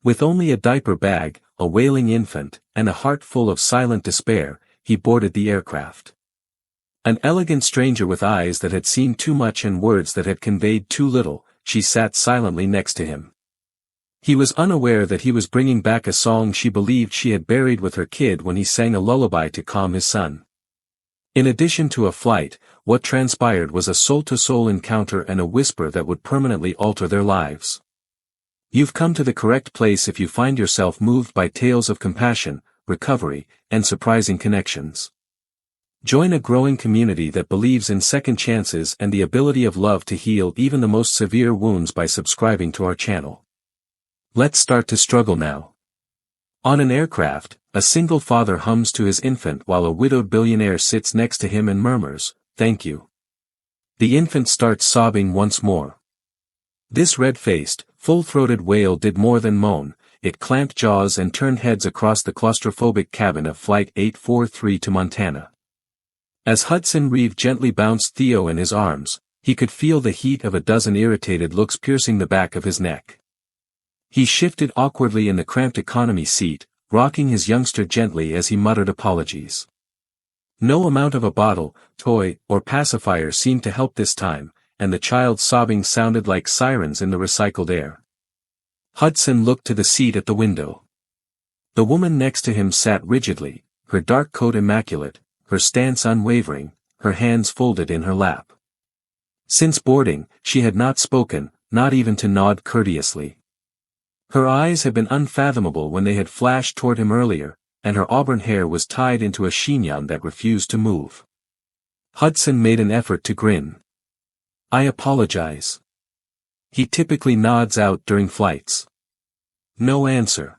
With only a diaper bag, a wailing infant, and a heart full of silent despair, he boarded the aircraft. An elegant stranger with eyes that had seen too much and words that had conveyed too little, she sat silently next to him. He was unaware that he was bringing back a song she believed she had buried with her kid when he sang a lullaby to calm his son. In addition to a flight, what transpired was a soul-to-soul encounter and a whisper that would permanently alter their lives. You've come to the correct place if you find yourself moved by tales of compassion, recovery, and surprising connections. Join a growing community that believes in second chances and the ability of love to heal even the most severe wounds by subscribing to our channel. Let's start to struggle now. On an aircraft, a single father hums to his infant while a widowed billionaire sits next to him and murmurs, "Thank you." The infant starts sobbing once more. This red-faced, full-throated wail did more than moan, it clamped jaws and turned heads across the claustrophobic cabin of Flight 843 to Montana. As Hudson Reeve gently bounced Theo in his arms, he could feel the heat of a dozen irritated looks piercing the back of his neck. He shifted awkwardly in the cramped economy seat, rocking his youngster gently as he muttered apologies. No amount of a bottle, toy, or pacifier seemed to help this time, and the child's sobbing sounded like sirens in the recycled air. Hudson looked to the seat at the window. The woman next to him sat rigidly, her dark coat immaculate, her stance unwavering, her hands folded in her lap. Since boarding, she had not spoken, not even to nod courteously. Her eyes had been unfathomable when they had flashed toward him earlier, and her auburn hair was tied into a chignon that refused to move. Hudson made an effort to grin. "I apologize." He typically nods out during flights. No answer.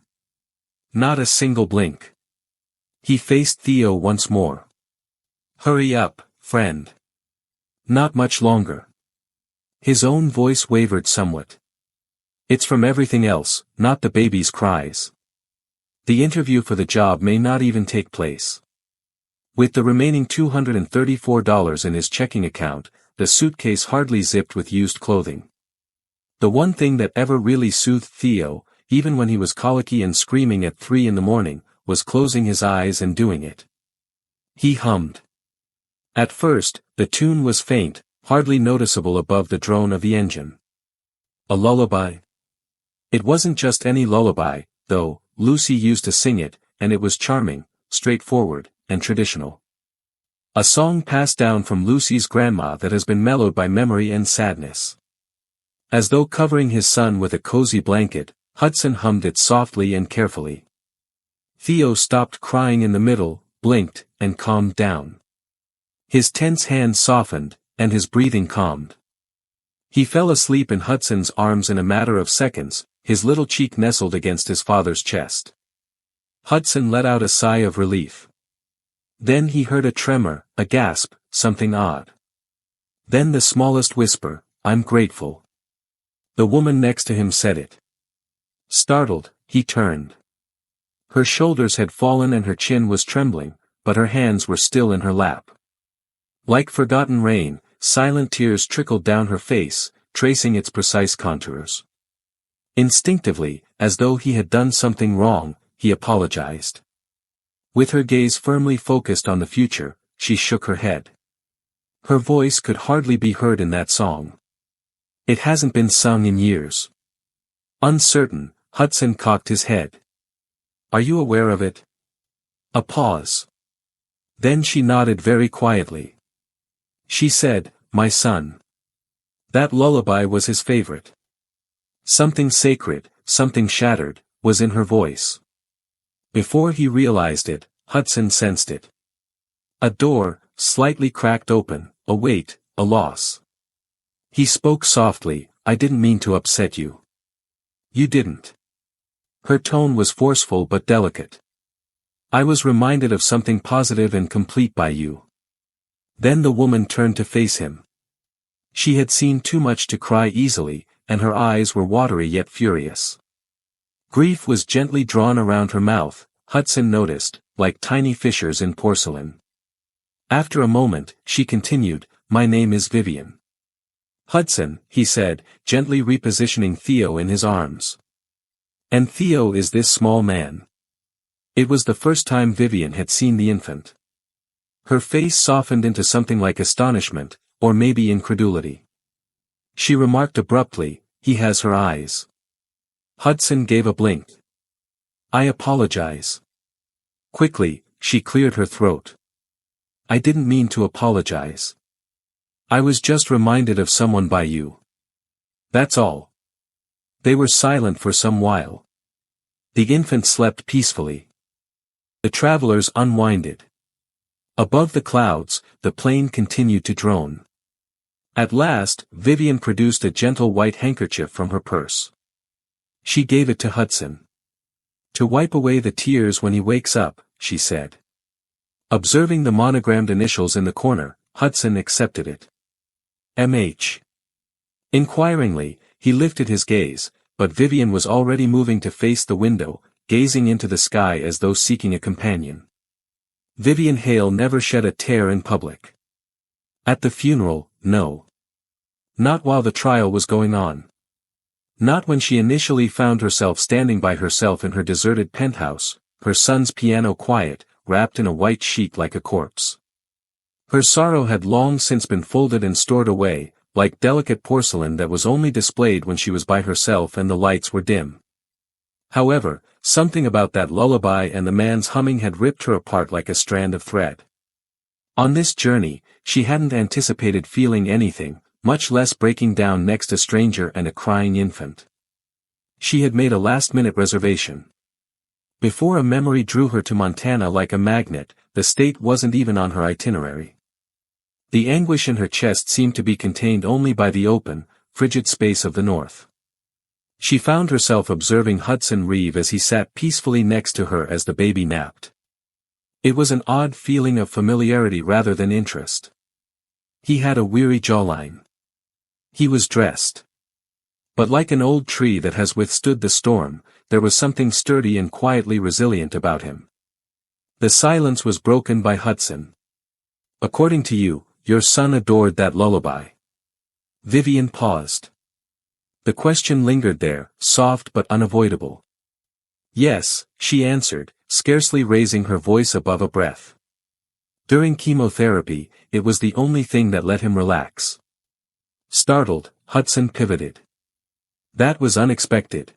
Not a single blink. He faced Theo once more. "Hurry up, friend. Not much longer." His own voice wavered somewhat. "It's from everything else, not the baby's cries. The interview for the job may not even take place." With the remaining $234 in his checking account, the suitcase hardly zipped with used clothing. The one thing that ever really soothed Theo, even when he was colicky and screaming at 3 a.m, was closing his eyes and doing it. He hummed. At first, the tune was faint, hardly noticeable above the drone of the engine. A lullaby? It wasn't just any lullaby, though. Lucy used to sing it, and it was charming, straightforward, and traditional. A song passed down from Lucy's grandma that has been mellowed by memory and sadness. As though covering his son with a cozy blanket, Hudson hummed it softly and carefully. Theo stopped crying in the middle, blinked, and calmed down. His tense hands softened, and his breathing calmed. He fell asleep in Hudson's arms in a matter of seconds, his little cheek nestled against his father's chest. Hudson let out a sigh of relief. Then he heard a tremor, a gasp, something odd. Then the smallest whisper, "I'm grateful." The woman next to him said it. Startled, he turned. Her shoulders had fallen and her chin was trembling, but her hands were still in her lap. Like forgotten rain, silent tears trickled down her face, tracing its precise contours. Instinctively, as though he had done something wrong, he apologized. With her gaze firmly focused on the future, she shook her head. Her voice could hardly be heard in that song. It hasn't been sung in years. Uncertain, Hudson cocked his head. "Are you aware of it?" A pause. Then she nodded very quietly. She said, "My son." That lullaby was his favorite. Something sacred, something shattered, was in her voice. Before he realized it, Hudson sensed it. A door, slightly cracked open, a weight, a loss. He spoke softly, "I didn't mean to upset you." "You didn't." Her tone was forceful but delicate. "I was reminded of something positive and complete by you." Then the woman turned to face him. She had seen too much to cry easily, and her eyes were watery yet furious. Grief was gently drawn around her mouth, Hudson noticed, like tiny fissures in porcelain. After a moment, she continued, "My name is Vivian." "Hudson," he said, gently repositioning Theo in his arms. And Theo is this small man. It was the first time Vivian had seen the infant. Her face softened into something like astonishment, or maybe incredulity. She remarked abruptly, "He has her eyes." Hudson gave a blink. "I apologize." Quickly, she cleared her throat. "I didn't mean to apologize. I was just reminded of someone by you. That's all." They were silent for some while. The infant slept peacefully. The travelers unwinded. Above the clouds, the plane continued to drone. At last, Vivian produced a gentle white handkerchief from her purse. She gave it to Hudson. "To wipe away the tears when he wakes up," she said. Observing the monogrammed initials in the corner, Hudson accepted it. M.H. Inquiringly, he lifted his gaze, but Vivian was already moving to face the window, gazing into the sky as though seeking a companion. Vivian Hale never shed a tear in public. At the funeral, no. Not while the trial was going on. Not when she initially found herself standing by herself in her deserted penthouse, her son's piano quiet, wrapped in a white sheet like a corpse. Her sorrow had long since been folded and stored away, like delicate porcelain that was only displayed when she was by herself and the lights were dim. However, something about that lullaby and the man's humming had ripped her apart like a strand of thread. On this journey, she hadn't anticipated feeling anything, much less breaking down next a stranger and a crying infant. She had made a last-minute reservation. Before a memory drew her to Montana like a magnet, the state wasn't even on her itinerary. The anguish in her chest seemed to be contained only by the open, frigid space of the north. She found herself observing Hudson Reeve as he sat peacefully next to her as the baby napped. It was an odd feeling of familiarity rather than interest. He had a weary jawline. He was dressed. But like an old tree that has withstood the storm, there was something sturdy and quietly resilient about him. The silence was broken by Hudson. "According to you, your son adored that lullaby." Vivian paused. The question lingered there, soft but unavoidable. "Yes," she answered, scarcely raising her voice above a breath. "During chemotherapy, it was the only thing that let him relax." Startled, Hudson pivoted. "That was unexpected."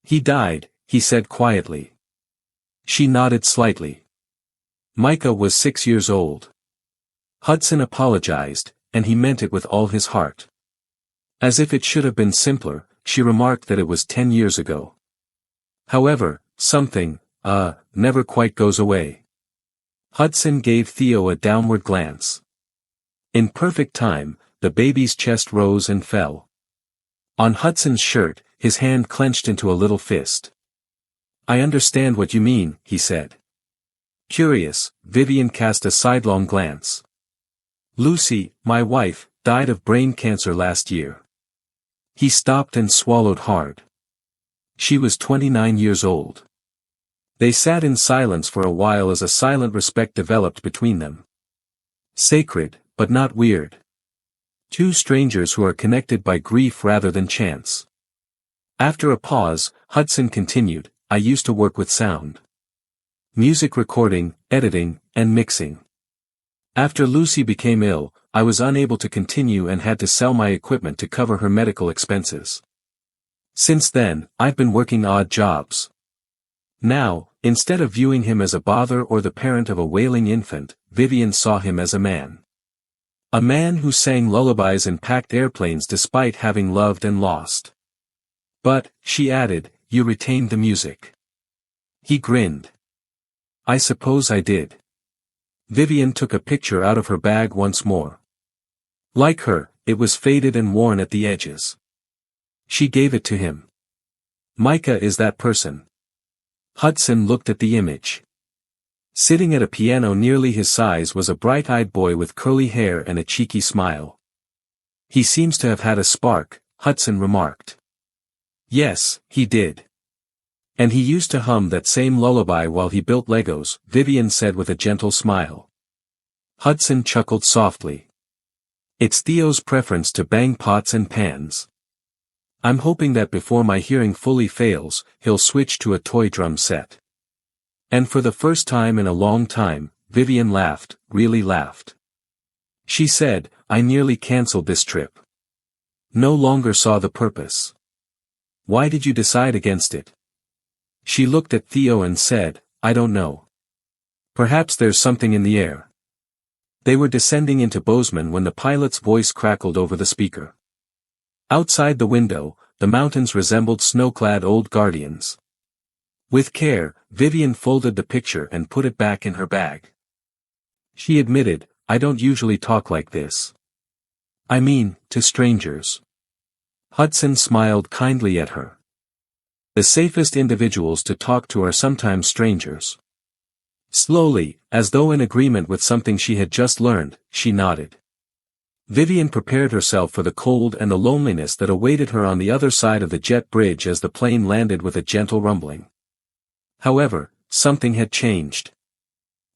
"He died," he said quietly. She nodded slightly. "Micah was 6 years old." Hudson apologized, and he meant it with all his heart. As if it should have been simpler, she remarked that it was 10 years ago. However, something, never quite goes away. Hudson gave Theo a downward glance. In perfect time, the baby's chest rose and fell. On Hudson's shirt, his hand clenched into a little fist. "I understand what you mean," he said. Curious, Vivian cast a sidelong glance. "Lucy, my wife, died of brain cancer last year." He stopped and swallowed hard. She was 29 years old. They sat in silence for a while as a silent respect developed between them. Sacred, but not weird. Two strangers who are connected by grief rather than chance. After a pause, Hudson continued, "I used to work with sound. Music recording, editing, and mixing. After Lucy became ill, I was unable to continue and had to sell my equipment to cover her medical expenses. Since then, I've been working odd jobs." Now, instead of viewing him as a bother or the parent of a wailing infant, Vivian saw him as a man. A man who sang lullabies in packed airplanes despite having loved and lost. "But," she added, "you retained the music." He grinned. "I suppose I did." Vivian took a picture out of her bag once more. Like her, it was faded and worn at the edges. She gave it to him. "Micah is that person." Hudson looked at the image. Sitting at a piano nearly his size was a bright-eyed boy with curly hair and a cheeky smile. "He seems to have had a spark," Hudson remarked. "Yes, he did. And he used to hum that same lullaby while he built Legos," Vivian said with a gentle smile. Hudson chuckled softly. "It's Theo's preference to bang pots and pans." I'm hoping that before my hearing fully fails, he'll switch to a toy drum set. And for the first time in a long time, Vivian laughed, really laughed. She said, I nearly cancelled this trip. No longer saw the purpose. Why did you decide against it? She looked at Theo and said, I don't know. Perhaps there's something in the air. They were descending into Bozeman when the pilot's voice crackled over the speaker. Outside the window, the mountains resembled snow-clad old guardians. With care, Vivian folded the picture and put it back in her bag. She admitted, I don't usually talk like this. I mean, to strangers. Hudson smiled kindly at her. The safest individuals to talk to are sometimes strangers. Slowly, as though in agreement with something she had just learned, she nodded. Vivian prepared herself for the cold and the loneliness that awaited her on the other side of the jet bridge as the plane landed with a gentle rumbling. However, something had changed.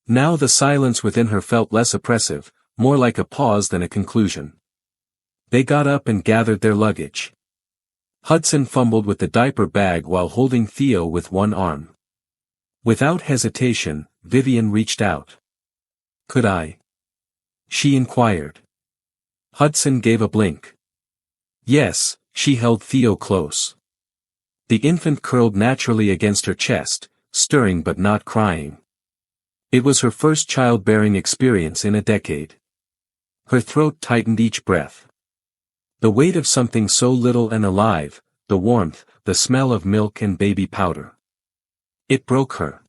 Now the silence within her felt less oppressive, more like a pause than a conclusion. They got up and gathered their luggage. Hudson fumbled with the diaper bag while holding Theo with one arm. Without hesitation, Vivian reached out. Could I? She inquired. Hudson gave a blink. Yes, she held Theo close. The infant curled naturally against her chest, stirring but not crying. It was her first childbearing experience in a decade. Her throat tightened each breath. The weight of something so little and alive, the warmth, the smell of milk and baby powder. It broke her.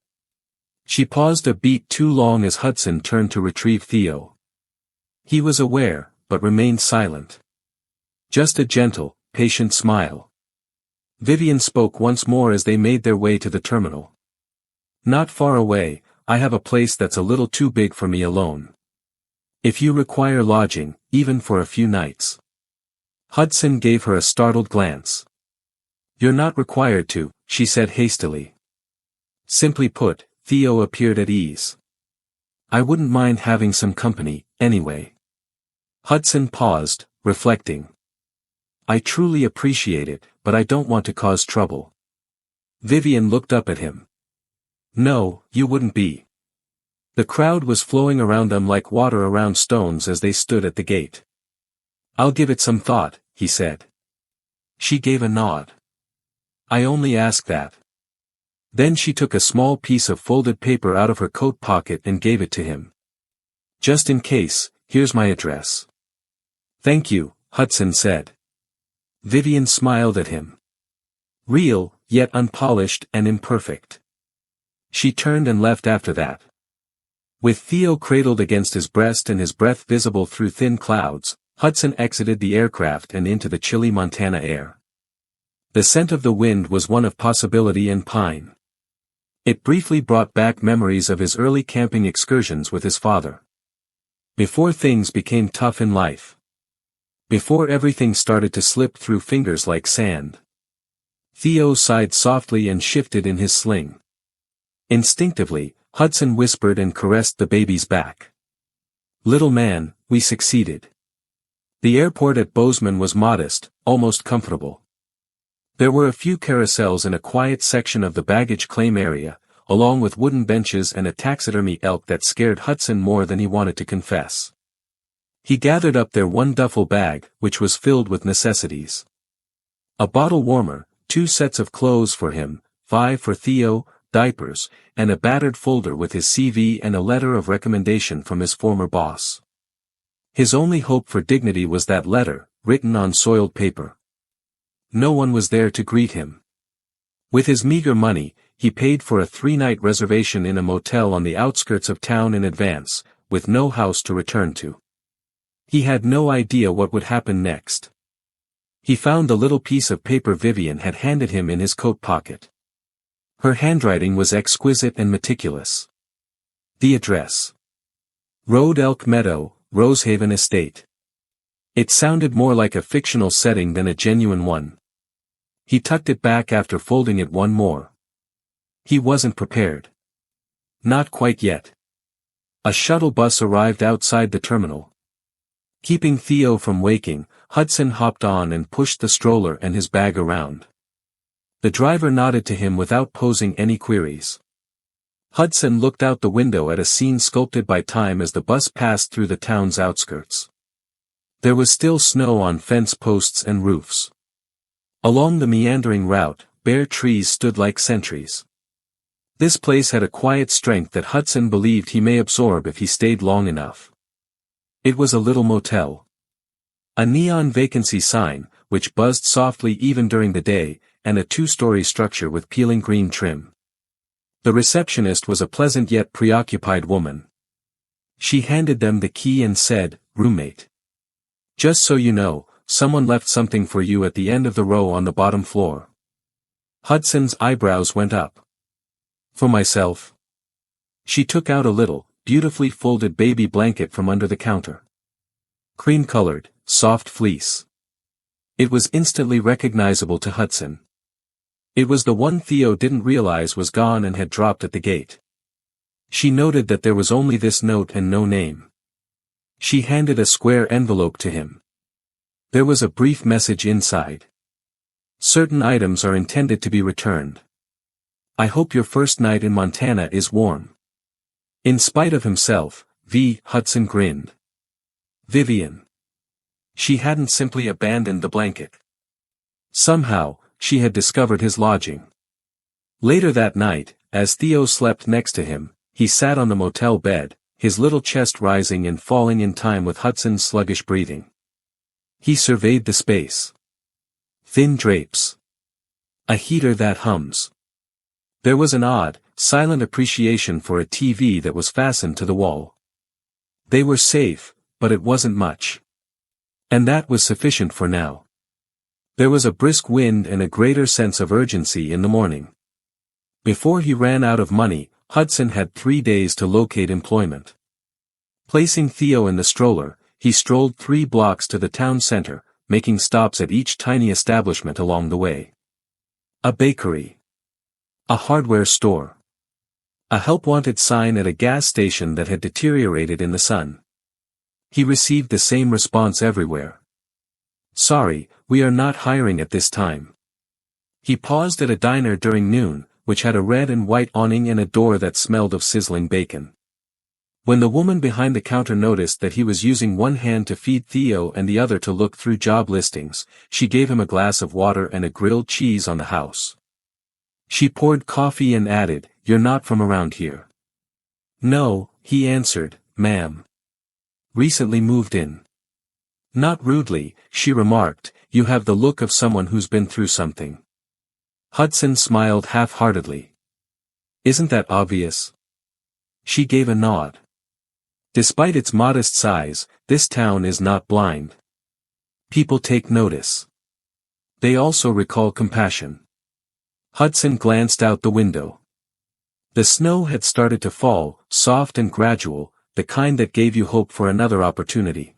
She paused a beat too long as Hudson turned to retrieve Theo. He was aware, but remained silent. Just a gentle, patient smile. Vivian spoke once more as they made their way to the terminal. Not far away, I have a place that's a little too big for me alone. If you require lodging, even for a few nights. Hudson gave her a startled glance. You're not required to, she said hastily. Simply put, Theo appeared at ease. I wouldn't mind having some company, anyway. Hudson paused, reflecting. I truly appreciate it, but I don't want to cause trouble. Vivian looked up at him. No, you wouldn't be. The crowd was flowing around them like water around stones as they stood at the gate. I'll give it some thought, he said. She gave a nod. I only ask that. Then she took a small piece of folded paper out of her coat pocket and gave it to him. Just in case, here's my address. Thank you, Hudson said. Vivian smiled at him. Real, yet unpolished and imperfect. She turned and left after that. With Theo cradled against his breast and his breath visible through thin clouds, Hudson exited the aircraft and into the chilly Montana air. The scent of the wind was one of possibility and pine. It briefly brought back memories of his early camping excursions with his father. Before things became tough in life. Before everything started to slip through fingers like sand. Theo sighed softly and shifted in his sling. Instinctively, Hudson whispered and caressed the baby's back. Little man, we succeeded. The airport at Bozeman was modest, almost comfortable. There were a few carousels in a quiet section of the baggage claim area, along with wooden benches and a taxidermy elk that scared Hudson more than he wanted to confess. He gathered up their one duffel bag, which was filled with necessities. A bottle warmer, 2 sets of clothes for him, 5 for Theo, diapers, and a battered folder with his CV and a letter of recommendation from his former boss. His only hope for dignity was that letter, written on soiled paper. No one was there to greet him. With his meager money, he paid for a 3-night reservation in a motel on the outskirts of town in advance, with no house to return to. He had no idea what would happen next. He found the little piece of paper Vivian had handed him in his coat pocket. Her handwriting was exquisite and meticulous. The address. Road Elk Meadow, Rosehaven Estate. It sounded more like a fictional setting than a genuine one. He tucked it back after folding it one more. He wasn't prepared. Not quite yet. A shuttle bus arrived outside the terminal. Keeping Theo from waking, Hudson hopped on and pushed the stroller and his bag around. The driver nodded to him without posing any queries. Hudson looked out the window at a scene sculpted by time as the bus passed through the town's outskirts. There was still snow on fence posts and roofs. Along the meandering route, bare trees stood like sentries. This place had a quiet strength that Hudson believed he may absorb if he stayed long enough. It was a little motel. A neon vacancy sign, which buzzed softly even during the day, and a two-story structure with peeling green trim. The receptionist was a pleasant yet preoccupied woman. She handed them the key and said, "Roommate. Just so you know, someone left something for you at the end of the row on the bottom floor." Hudson's eyebrows went up. "For myself?" She took out a little, beautifully folded baby blanket from under the counter. Cream-colored, soft fleece. It was instantly recognizable to Hudson. It was the one Theo didn't realize was gone and had dropped at the gate. She noted that there was only this note and no name. She handed a square envelope to him. There was a brief message inside. "Certain items are intended to be returned. I hope your first night in Montana is warm." In spite of himself, Hudson grinned. Vivian. She hadn't simply abandoned the blanket. Somehow, she had discovered his lodging. Later that night, as Theo slept next to him, he sat on the motel bed, his little chest rising and falling in time with Hudson's sluggish breathing. He surveyed the space. Thin drapes. A heater that hums. There was an odd, silent appreciation for a TV that was fastened to the wall. They were safe, but it wasn't much. And that was sufficient for now. There was a brisk wind and a greater sense of urgency in the morning. Before he ran out of money, Hudson had 3 days to locate employment. Placing Theo in the stroller, he strolled 3 blocks to the town center, making stops at each tiny establishment along the way. A bakery. A hardware store. A help-wanted sign at a gas station that had deteriorated in the sun. He received the same response everywhere. "Sorry, we are not hiring at this time." He paused at a diner during noon, which had a red and white awning and a door that smelled of sizzling bacon. When the woman behind the counter noticed that he was using one hand to feed Theo and the other to look through job listings, she gave him a glass of water and a grilled cheese on the house. She poured coffee and added, "You're not from around here." "No," he answered, "ma'am. Recently moved in." Not rudely, she remarked, "You have the look of someone who's been through something." Hudson smiled half-heartedly. "Isn't that obvious?" She gave a nod. Despite its modest size, this town is not blind. People take notice. They also recall compassion. Hudson glanced out the window. The snow had started to fall, soft and gradual, the kind that gave you hope for another opportunity.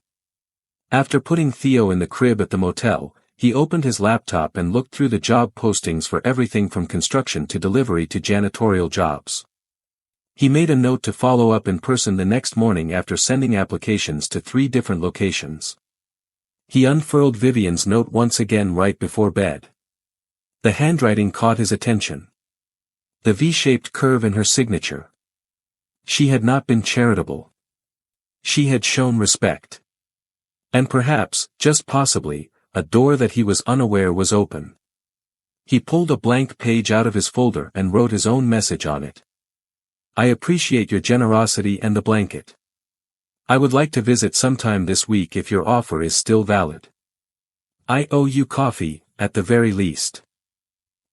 After putting Theo in the crib at the motel, he opened his laptop and looked through the job postings for everything from construction to delivery to janitorial jobs. He made a note to follow up in person the next morning after sending applications to 3 different locations. He unfurled Vivian's note once again right before bed. The handwriting caught his attention. The V-shaped curve in her signature. She had not been charitable. She had shown respect. And perhaps, just possibly, a door that he was unaware was open. He pulled a blank page out of his folder and wrote his own message on it. "I appreciate your generosity and the blanket. I would like to visit sometime this week if your offer is still valid. I owe you coffee, at the very least."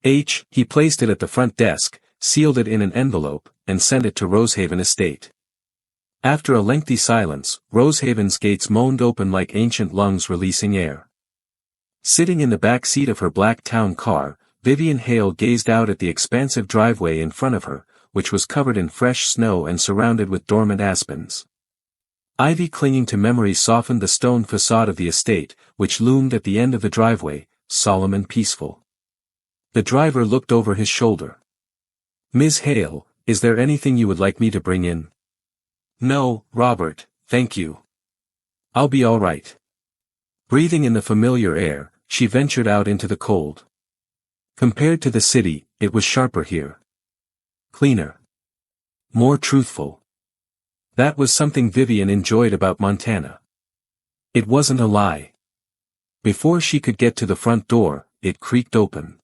He placed it at the front desk, sealed it in an envelope, and sent it to Rosehaven Estate. After a lengthy silence, Rosehaven's gates moaned open like ancient lungs releasing air. Sitting in the back seat of her black town car, Vivian Hale gazed out at the expansive driveway in front of her, which was covered in fresh snow and surrounded with dormant aspens. Ivy clinging to memory softened the stone facade of the estate, which loomed at the end of the driveway, solemn and peaceful. The driver looked over his shoulder. "Ms. Hale, is there anything you would like me to bring in?" "No, Robert, thank you. I'll be all right." Breathing in the familiar air, she ventured out into the cold. Compared to the city, it was sharper here. Cleaner. More truthful. That was something Vivian enjoyed about Montana. It wasn't a lie. Before she could get to the front door, it creaked open.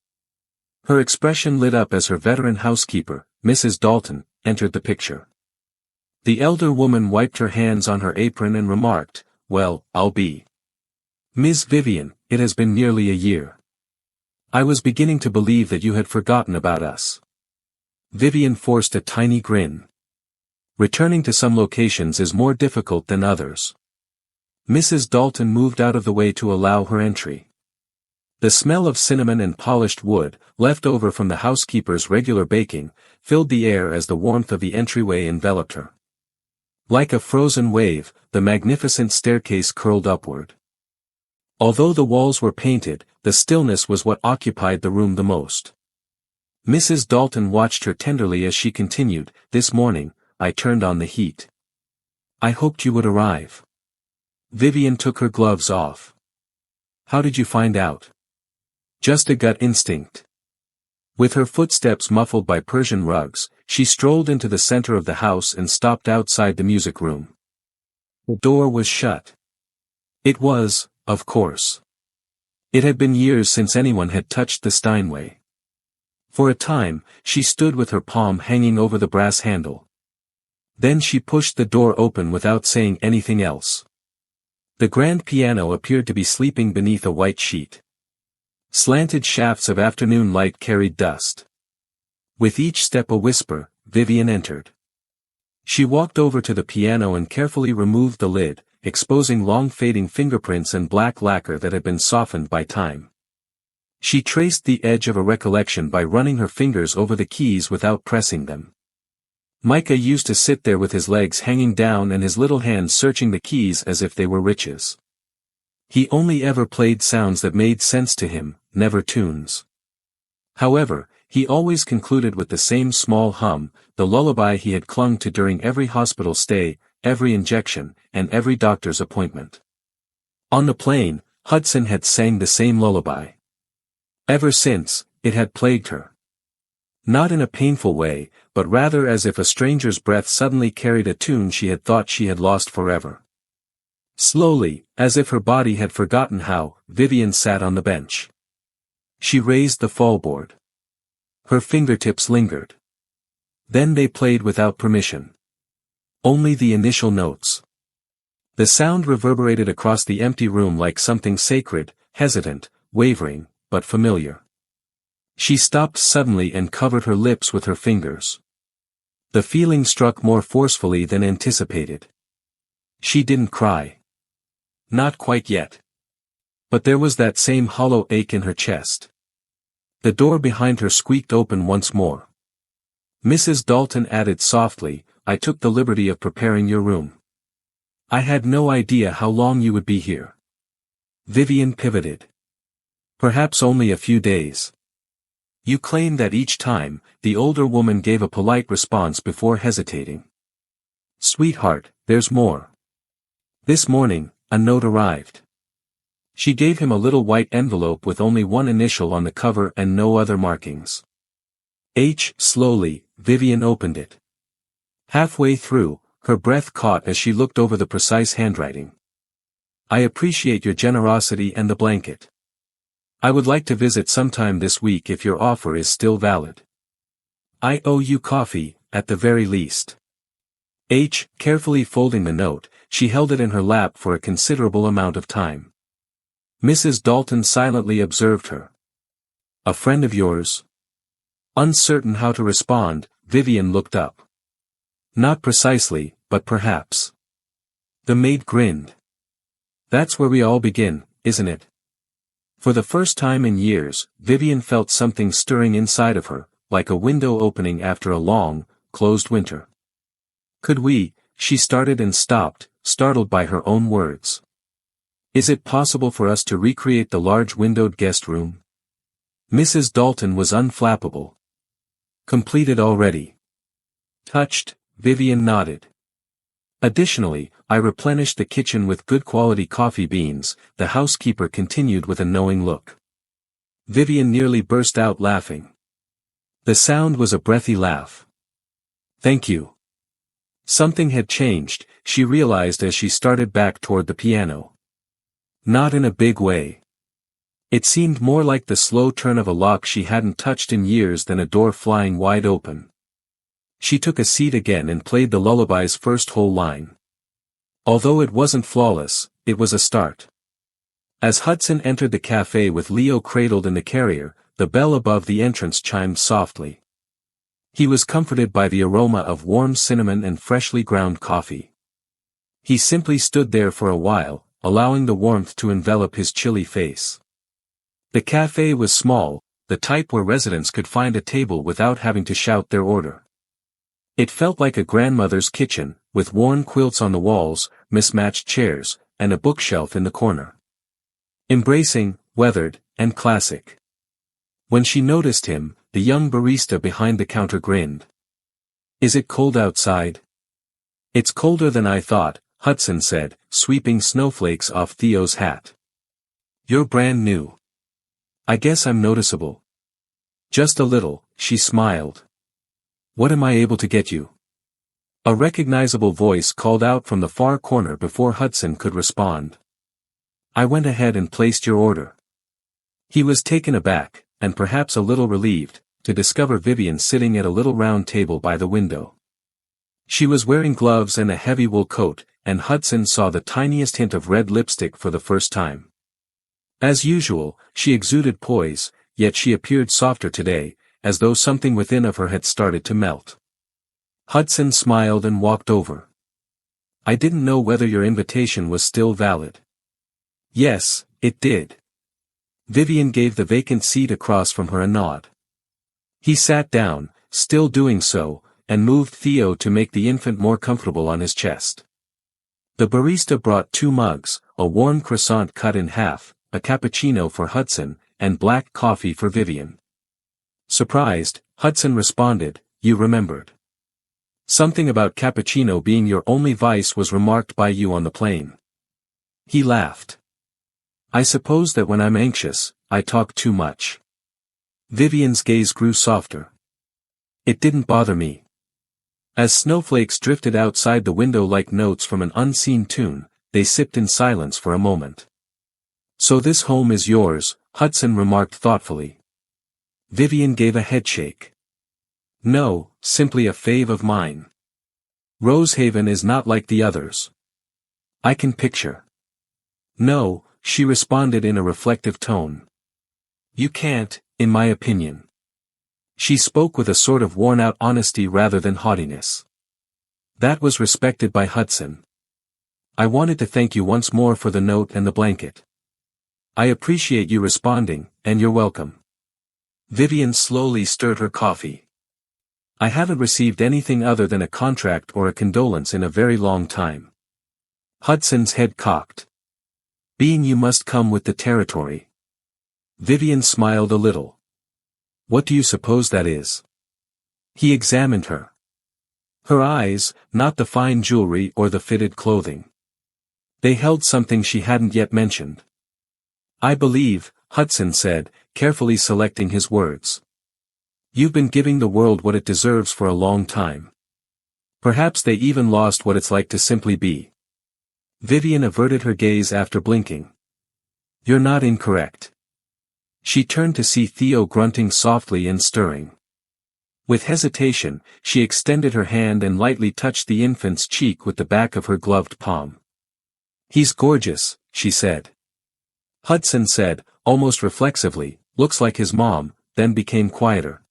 Her expression lit up as her veteran housekeeper, Mrs. Dalton, entered the picture. The elder woman wiped her hands on her apron and remarked, "Well, I'll be. Miss Vivian, it has been nearly a year. I was beginning to believe that you had forgotten about us." Vivian forced a tiny grin. Returning to some locations is more difficult than others. Mrs. Dalton moved out of the way to allow her entry. The smell of cinnamon and polished wood, left over from the housekeeper's regular baking, filled the air as the warmth of the entryway enveloped her. Like a frozen wave, the magnificent staircase curled upward. Although the walls were painted, the stillness was what occupied the room the most. Mrs. Dalton watched her tenderly as she continued, "This morning, I turned on the heat. I hoped you would arrive." Vivian took her gloves off. "How did you find out?" "Just a gut instinct." With her footsteps muffled by Persian rugs, she strolled into the center of the house and stopped outside the music room. The door was shut. It was, of course. It had been years since anyone had touched the Steinway. For a time, she stood with her palm hanging over the brass handle. Then she pushed the door open without saying anything else. The grand piano appeared to be sleeping beneath a white sheet. Slanted shafts of afternoon light carried dust. With each step a whisper, Vivian entered. She walked over to the piano and carefully removed the lid, exposing long fading fingerprints and black lacquer that had been softened by time. She traced the edge of a recollection by running her fingers over the keys without pressing them. Micah used to sit there with his legs hanging down and his little hands searching the keys as if they were riches. He only ever played sounds that made sense to him, never tunes. However, he always concluded with the same small hum, the lullaby he had clung to during every hospital stay, every injection, and every doctor's appointment. On the plane, Hudson had sang the same lullaby. Ever since, it had plagued her. Not in a painful way, but rather as if a stranger's breath suddenly carried a tune she had thought she had lost forever. Slowly, as if her body had forgotten how, Vivian sat on the bench. She raised the fallboard. Her fingertips lingered. Then they played without permission. Only the initial notes. The sound reverberated across the empty room like something sacred, hesitant, wavering, but familiar. She stopped suddenly and covered her lips with her fingers. The feeling struck more forcefully than anticipated. She didn't cry. Not quite yet. But there was that same hollow ache in her chest. The door behind her squeaked open once more. Mrs. Dalton added softly, "I took the liberty of preparing your room. I had no idea how long you would be here." Vivian pivoted. "Perhaps only a few days." "You claim that each time," the older woman gave a polite response before hesitating. "Sweetheart, there's more. This morning, a note arrived." She gave him a little white envelope with only one initial on the cover and no other markings. H. Slowly, Vivian opened it. Halfway through, her breath caught as she looked over the precise handwriting. "I appreciate your generosity and the blanket. I would like to visit sometime this week if your offer is still valid. I owe you coffee, at the very least." H. Carefully folding the note, she held it in her lap for a considerable amount of time. Mrs. Dalton silently observed her. "A friend of yours?" Uncertain how to respond, Vivian looked up. "Not precisely, but perhaps." The maid grinned. "That's where we all begin, isn't it?" For the first time in years, Vivian felt something stirring inside of her, like a window opening after a long, closed winter. "Could we?" she started and stopped, startled by her own words. "Is it possible for us to recreate the large windowed guest room?" Mrs. Dalton was unflappable. "Completed already." Touched, Vivian nodded. Additionally, I replenished the kitchen with good quality coffee beans, the housekeeper continued with a knowing look. Vivian nearly burst out laughing. The sound was a breathy laugh. Thank you. Something had changed, she realized as she started back toward the piano. Not in a big way. It seemed more like the slow turn of a lock she hadn't touched in years than a door flying wide open. She took a seat again and played the lullaby's first whole line. Although it wasn't flawless, it was a start. As Hudson entered the cafe with Leo cradled in the carrier, the bell above the entrance chimed softly. He was comforted by the aroma of warm cinnamon and freshly ground coffee. He simply stood there for a while, allowing the warmth to envelop his chilly face. The cafe was small, the type where residents could find a table without having to shout their order. It felt like a grandmother's kitchen, with worn quilts on the walls, mismatched chairs, and a bookshelf in the corner. Embracing, weathered, and classic. When she noticed him, the young barista behind the counter grinned. Is it cold outside? It's colder than I thought, Hudson said, sweeping snowflakes off Theo's hat. You're brand new. I guess I'm noticeable. Just a little, she smiled. What am I able to get you? A recognizable voice called out from the far corner before Hudson could respond. I went ahead and placed your order. He was taken aback, and perhaps a little relieved, to discover Vivian sitting at a little round table by the window. She was wearing gloves and a heavy wool coat, and Hudson saw the tiniest hint of red lipstick for the first time. As usual, she exuded poise, yet she appeared softer today, as though something within of her had started to melt. Hudson smiled and walked over. I didn't know whether your invitation was still valid. Yes, it did. Vivian gave the vacant seat across from her a nod. He sat down, still doing so, and moved Theo to make the infant more comfortable on his chest. The barista brought 2 mugs, a warm croissant cut in half, a cappuccino for Hudson, and black coffee for Vivian. Surprised, Hudson responded, you remembered. Something about cappuccino being your only vice was remarked by you on the plane. He laughed. I suppose that when I'm anxious, I talk too much. Vivian's gaze grew softer. It didn't bother me. As snowflakes drifted outside the window like notes from an unseen tune, they sipped in silence for a moment. So this home is yours, Hudson remarked thoughtfully. Vivian gave a headshake. No, simply a fave of mine. Rosehaven is not like the others. I can picture. No, she responded in a reflective tone. You can't, in my opinion. She spoke with a sort of worn-out honesty rather than haughtiness. That was respected by Hudson. I wanted to thank you once more for the note and the blanket. I appreciate you responding, and you're welcome. Vivian slowly stirred her coffee. I haven't received anything other than a contract or a condolence in a very long time. Hudson's head cocked. Being you must come with the territory. Vivian smiled a little. What do you suppose that is? He examined her. Her eyes, not the fine jewelry or the fitted clothing. They held something she hadn't yet mentioned. I believe, Hudson said, carefully selecting his words. You've been giving the world what it deserves for a long time. Perhaps they even lost what it's like to simply be. Vivian averted her gaze after blinking. You're not incorrect. She turned to see Theo grunting softly and stirring. With hesitation, she extended her hand and lightly touched the infant's cheek with the back of her gloved palm. He's gorgeous, she said. Hudson said, almost reflexively, looks like his mom, then became quieter.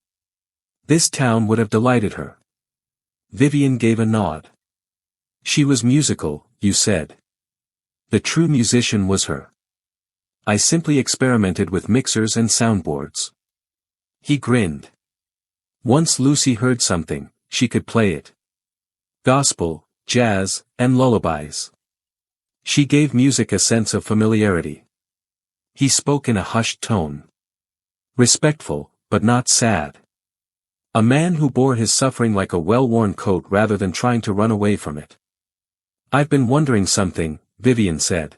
This town would have delighted her. Vivian gave a nod. She was musical, you said. The true musician was her. I simply experimented with mixers and soundboards. He grinned. Once Lucy heard something, she could play it. Gospel, jazz, and lullabies. She gave music a sense of familiarity. He spoke in a hushed tone. Respectful, but not sad. A man who bore his suffering like a well-worn coat rather than trying to run away from it. I've been wondering something, Vivian said.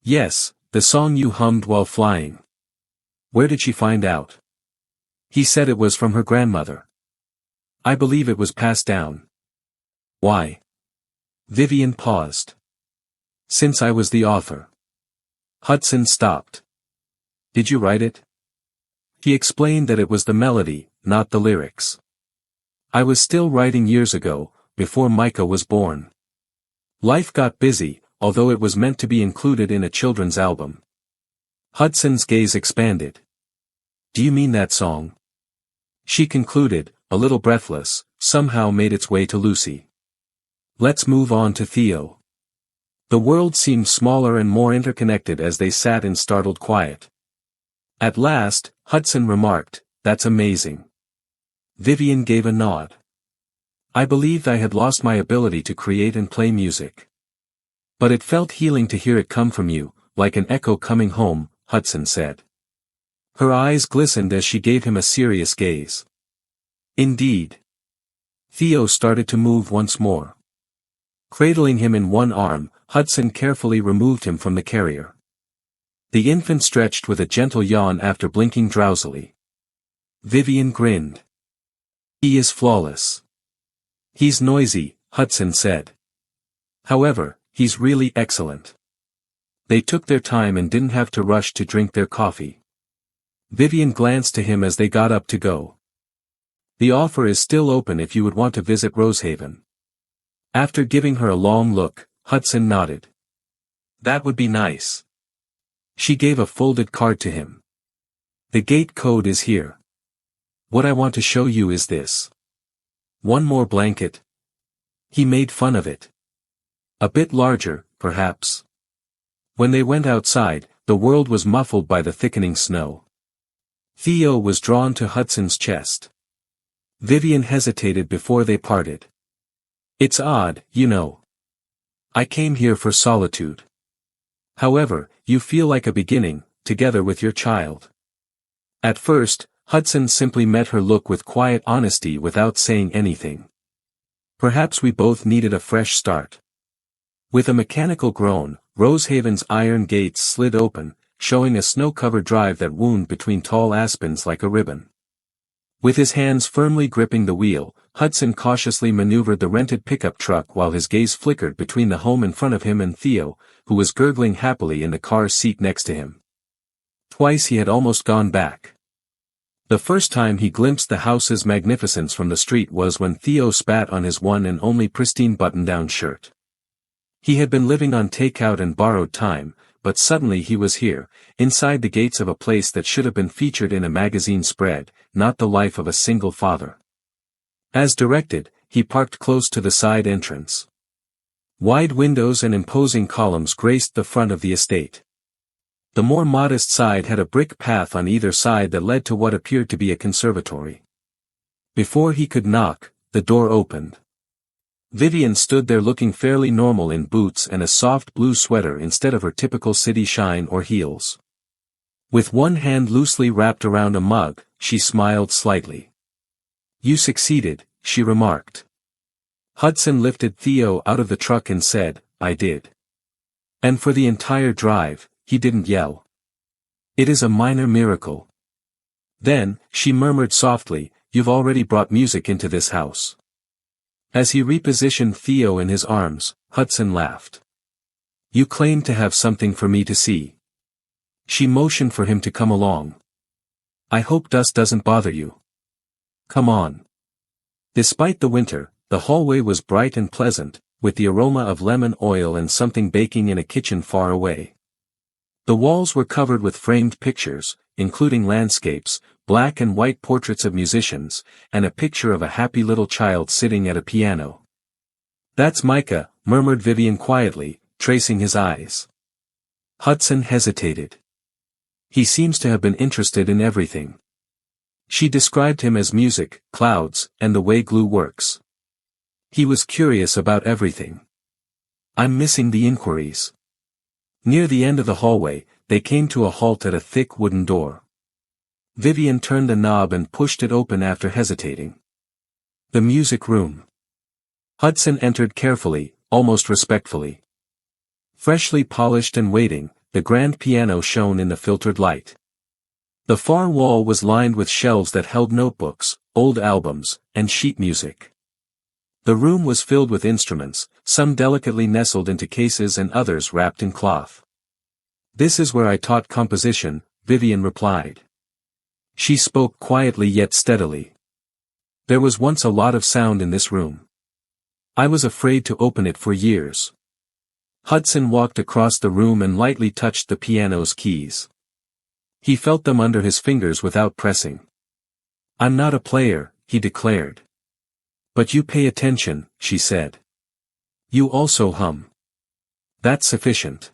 Yes, the song you hummed while flying. Where did she find out? He said it was from her grandmother. I believe it was passed down. Why? Vivian paused. Since I was the author. Hudson stopped. Did you write it? He explained that it was the melody, not the lyrics. I was still writing years ago, before Micah was born. Life got busy, although it was meant to be included in a children's album. Hudson's gaze expanded. Do you mean that song? She concluded, a little breathless, somehow made its way to Lucy. Let's move on to Theo. The world seemed smaller and more interconnected as they sat in startled quiet. At last, Hudson remarked, That's amazing. Vivian gave a nod. I believed I had lost my ability to create and play music. But it felt healing to hear it come from you, like an echo coming home, Hudson said. Her eyes glistened as she gave him a serious gaze. Indeed. Theo started to move once more. Cradling him in one arm, Hudson carefully removed him from the carrier. The infant stretched with a gentle yawn after blinking drowsily. Vivian grinned. He is flawless. He's noisy, Hudson said. However, he's really excellent. They took their time and didn't have to rush to drink their coffee. Vivian glanced to him as they got up to go. The offer is still open if you would want to visit Rosehaven. After giving her a long look, Hudson nodded. That would be nice. She gave a folded card to him. The gate code is here. What I want to show you is this. One more blanket. He made fun of it. A bit larger, perhaps. When they went outside, the world was muffled by the thickening snow. Theo was drawn to Hudson's chest. Vivian hesitated before they parted. It's odd, you know. I came here for solitude. However, you feel like a beginning, together with your child. At first, Hudson simply met her look with quiet honesty without saying anything. Perhaps we both needed a fresh start. With a mechanical groan, Rosehaven's iron gates slid open, showing a snow-covered drive that wound between tall aspens like a ribbon. With his hands firmly gripping the wheel, Hudson cautiously maneuvered the rented pickup truck while his gaze flickered between the home in front of him and Theo, who was gurgling happily in the car seat next to him. Twice he had almost gone back. The first time he glimpsed the house's magnificence from the street was when Theo spat on his one and only pristine button-down shirt. He had been living on takeout and borrowed time, but suddenly he was here, inside the gates of a place that should have been featured in a magazine spread, not the life of a single father. As directed, he parked close to the side entrance. Wide windows and imposing columns graced the front of the estate. The more modest side had a brick path on either side that led to what appeared to be a conservatory. Before he could knock, the door opened. Vivian stood there looking fairly normal in boots and a soft blue sweater instead of her typical city shine or heels. With one hand loosely wrapped around a mug, she smiled slightly. You succeeded, she remarked. Hudson lifted Theo out of the truck and said, I did. And for the entire drive, he didn't yell. It is a minor miracle. Then, she murmured softly, You've already brought music into this house. As he repositioned Theo in his arms, Hudson laughed. You claim to have something for me to see. She motioned for him to come along. I hope dust doesn't bother you. Come on. Despite the winter, the hallway was bright and pleasant, with the aroma of lemon oil and something baking in a kitchen far away. The walls were covered with framed pictures, including landscapes, black and white portraits of musicians, and a picture of a happy little child sitting at a piano. That's Micah, murmured Vivian quietly, tracing his eyes. Hudson hesitated. He seems to have been interested in everything. She described him as music, clouds, and the way glue works. He was curious about everything. I'm missing the inquiries. Near the end of the hallway, they came to a halt at a thick wooden door. Vivian turned the knob and pushed it open after hesitating. The music room. Hudson entered carefully, almost respectfully. Freshly polished and waiting, the grand piano shone in the filtered light. The far wall was lined with shelves that held notebooks, old albums, and sheet music. The room was filled with instruments, some delicately nestled into cases and others wrapped in cloth. "This is where I taught composition," Vivian replied. She spoke quietly yet steadily. "There was once a lot of sound in this room. I was afraid to open it for years." Hudson walked across the room and lightly touched the piano's keys. He felt them under his fingers without pressing. "I'm not a player," he declared. "But you pay attention," she said. "You also hum. That's sufficient."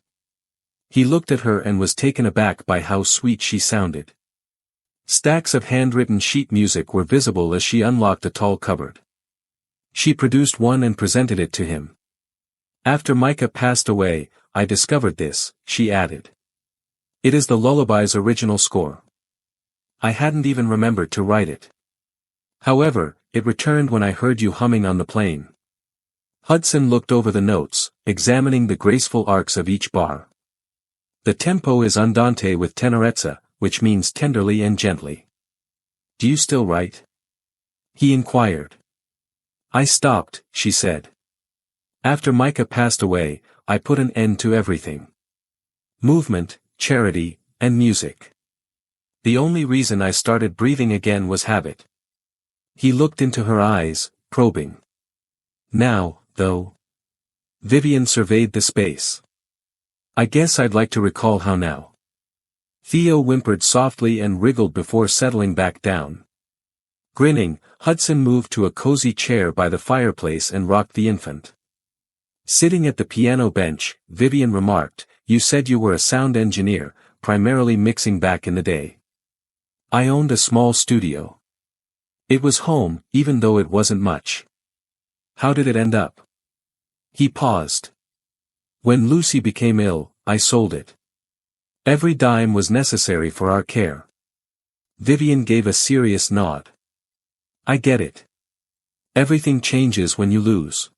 He looked at her and was taken aback by how sweet she sounded. Stacks of handwritten sheet music were visible as she unlocked a tall cupboard. She produced one and presented it to him. "After Micah passed away, I discovered this," she added. "It is the lullaby's original score. I hadn't even remembered to write it. However, it returned when I heard you humming on the plane." Hudson looked over the notes, examining the graceful arcs of each bar. "The tempo is andante with tenerezza, which means tenderly and gently. Do you still write?" he inquired. "I stopped," she said. "After Micah passed away, I put an end to everything. Movement, charity, and music. The only reason I started breathing again was habit." He looked into her eyes, probing. "Now, though?" Vivian surveyed the space. "I guess I'd like to recall how now." Theo whimpered softly and wriggled before settling back down. Grinning, Hudson moved to a cozy chair by the fireplace and rocked the infant. Sitting at the piano bench, Vivian remarked, "You said you were a sound engineer, primarily mixing back in the day." "I owned a small studio. It was home, even though it wasn't much." "How did it end up?" He paused. "When Lucy became ill, I sold it. Every dime was necessary for our care." Vivian gave a serious nod. "I get it. Everything changes when you lose."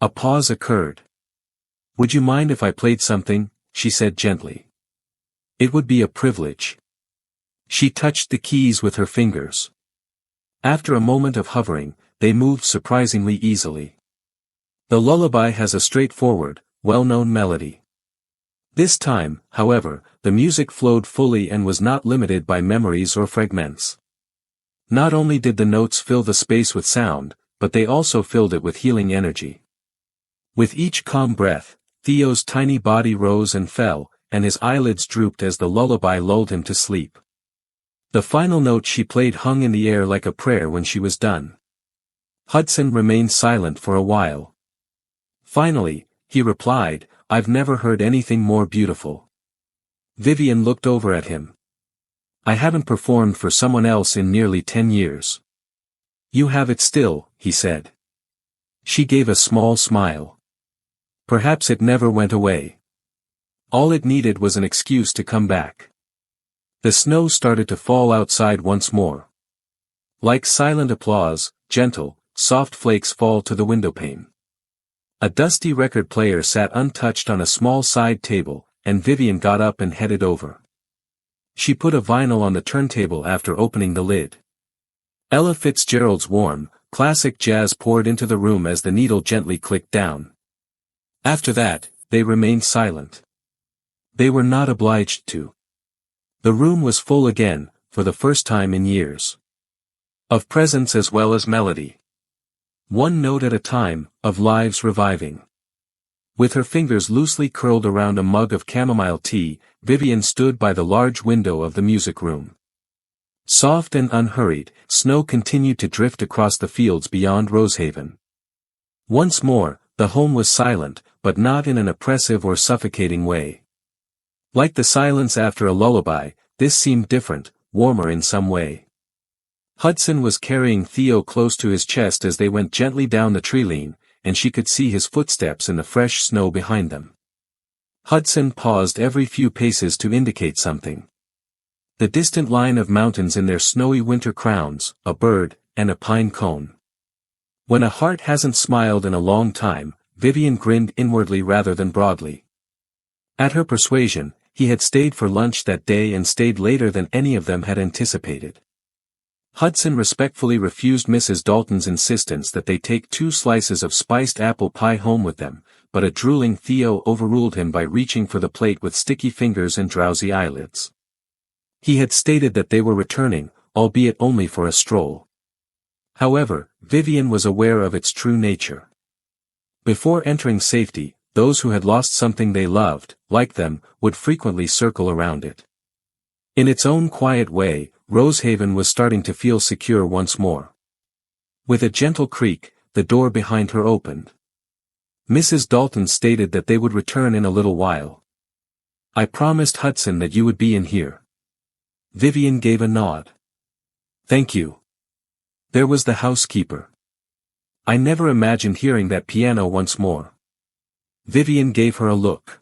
A pause occurred. "Would you mind if I played something?" she said gently. "It would be a privilege." She touched the keys with her fingers. After a moment of hovering, they moved surprisingly easily. The lullaby has a straightforward, well-known melody. This time, however, the music flowed fully and was not limited by memories or fragments. Not only did the notes fill the space with sound, but they also filled it with healing energy. With each calm breath, Theo's tiny body rose and fell, and his eyelids drooped as the lullaby lulled him to sleep. The final note she played hung in the air like a prayer when she was done. Hudson remained silent for a while. Finally, he replied, "I've never heard anything more beautiful." Vivian looked over at him. "I haven't performed for someone else in nearly 10 years. You have it still," he said. She gave a small smile. Perhaps it never went away. All it needed was an excuse to come back. The snow started to fall outside once more. Like silent applause, gentle, soft flakes fall to the windowpane. A dusty record player sat untouched on a small side table, and Vivian got up and headed over. She put a vinyl on the turntable after opening the lid. Ella Fitzgerald's warm, classic jazz poured into the room as the needle gently clicked down. After that, they remained silent. They were not obliged to. The room was full again, for the first time in years. Of presence as well as melody. One note at a time, of lives reviving. With her fingers loosely curled around a mug of chamomile tea, Vivian stood by the large window of the music room. Soft and unhurried, snow continued to drift across the fields beyond Rosehaven. Once more, the home was silent, but not in an oppressive or suffocating way. Like the silence after a lullaby, this seemed different, warmer in some way. Hudson was carrying Theo close to his chest as they went gently down the tree lane, and she could see his footsteps in the fresh snow behind them. Hudson paused every few paces to indicate something. The distant line of mountains in their snowy winter crowns, a bird, and a pine cone. When a heart hasn't smiled in a long time, Vivian grinned inwardly rather than broadly. At her persuasion, he had stayed for lunch that day and stayed later than any of them had anticipated. Hudson respectfully refused Mrs. Dalton's insistence that they take 2 slices of spiced apple pie home with them, but a drooling Theo overruled him by reaching for the plate with sticky fingers and drowsy eyelids. He had stated that they were returning, albeit only for a stroll. However, Vivian was aware of its true nature. Before entering safety, those who had lost something they loved, like them, would frequently circle around it. In its own quiet way, Rosehaven was starting to feel secure once more. With a gentle creak, the door behind her opened. Mrs. Dalton stated that they would return in a little while. "I promised Hudson that you would be in here." Vivian gave a nod. "Thank you." There was the housekeeper. "I never imagined hearing that piano once more." Vivian gave her a look.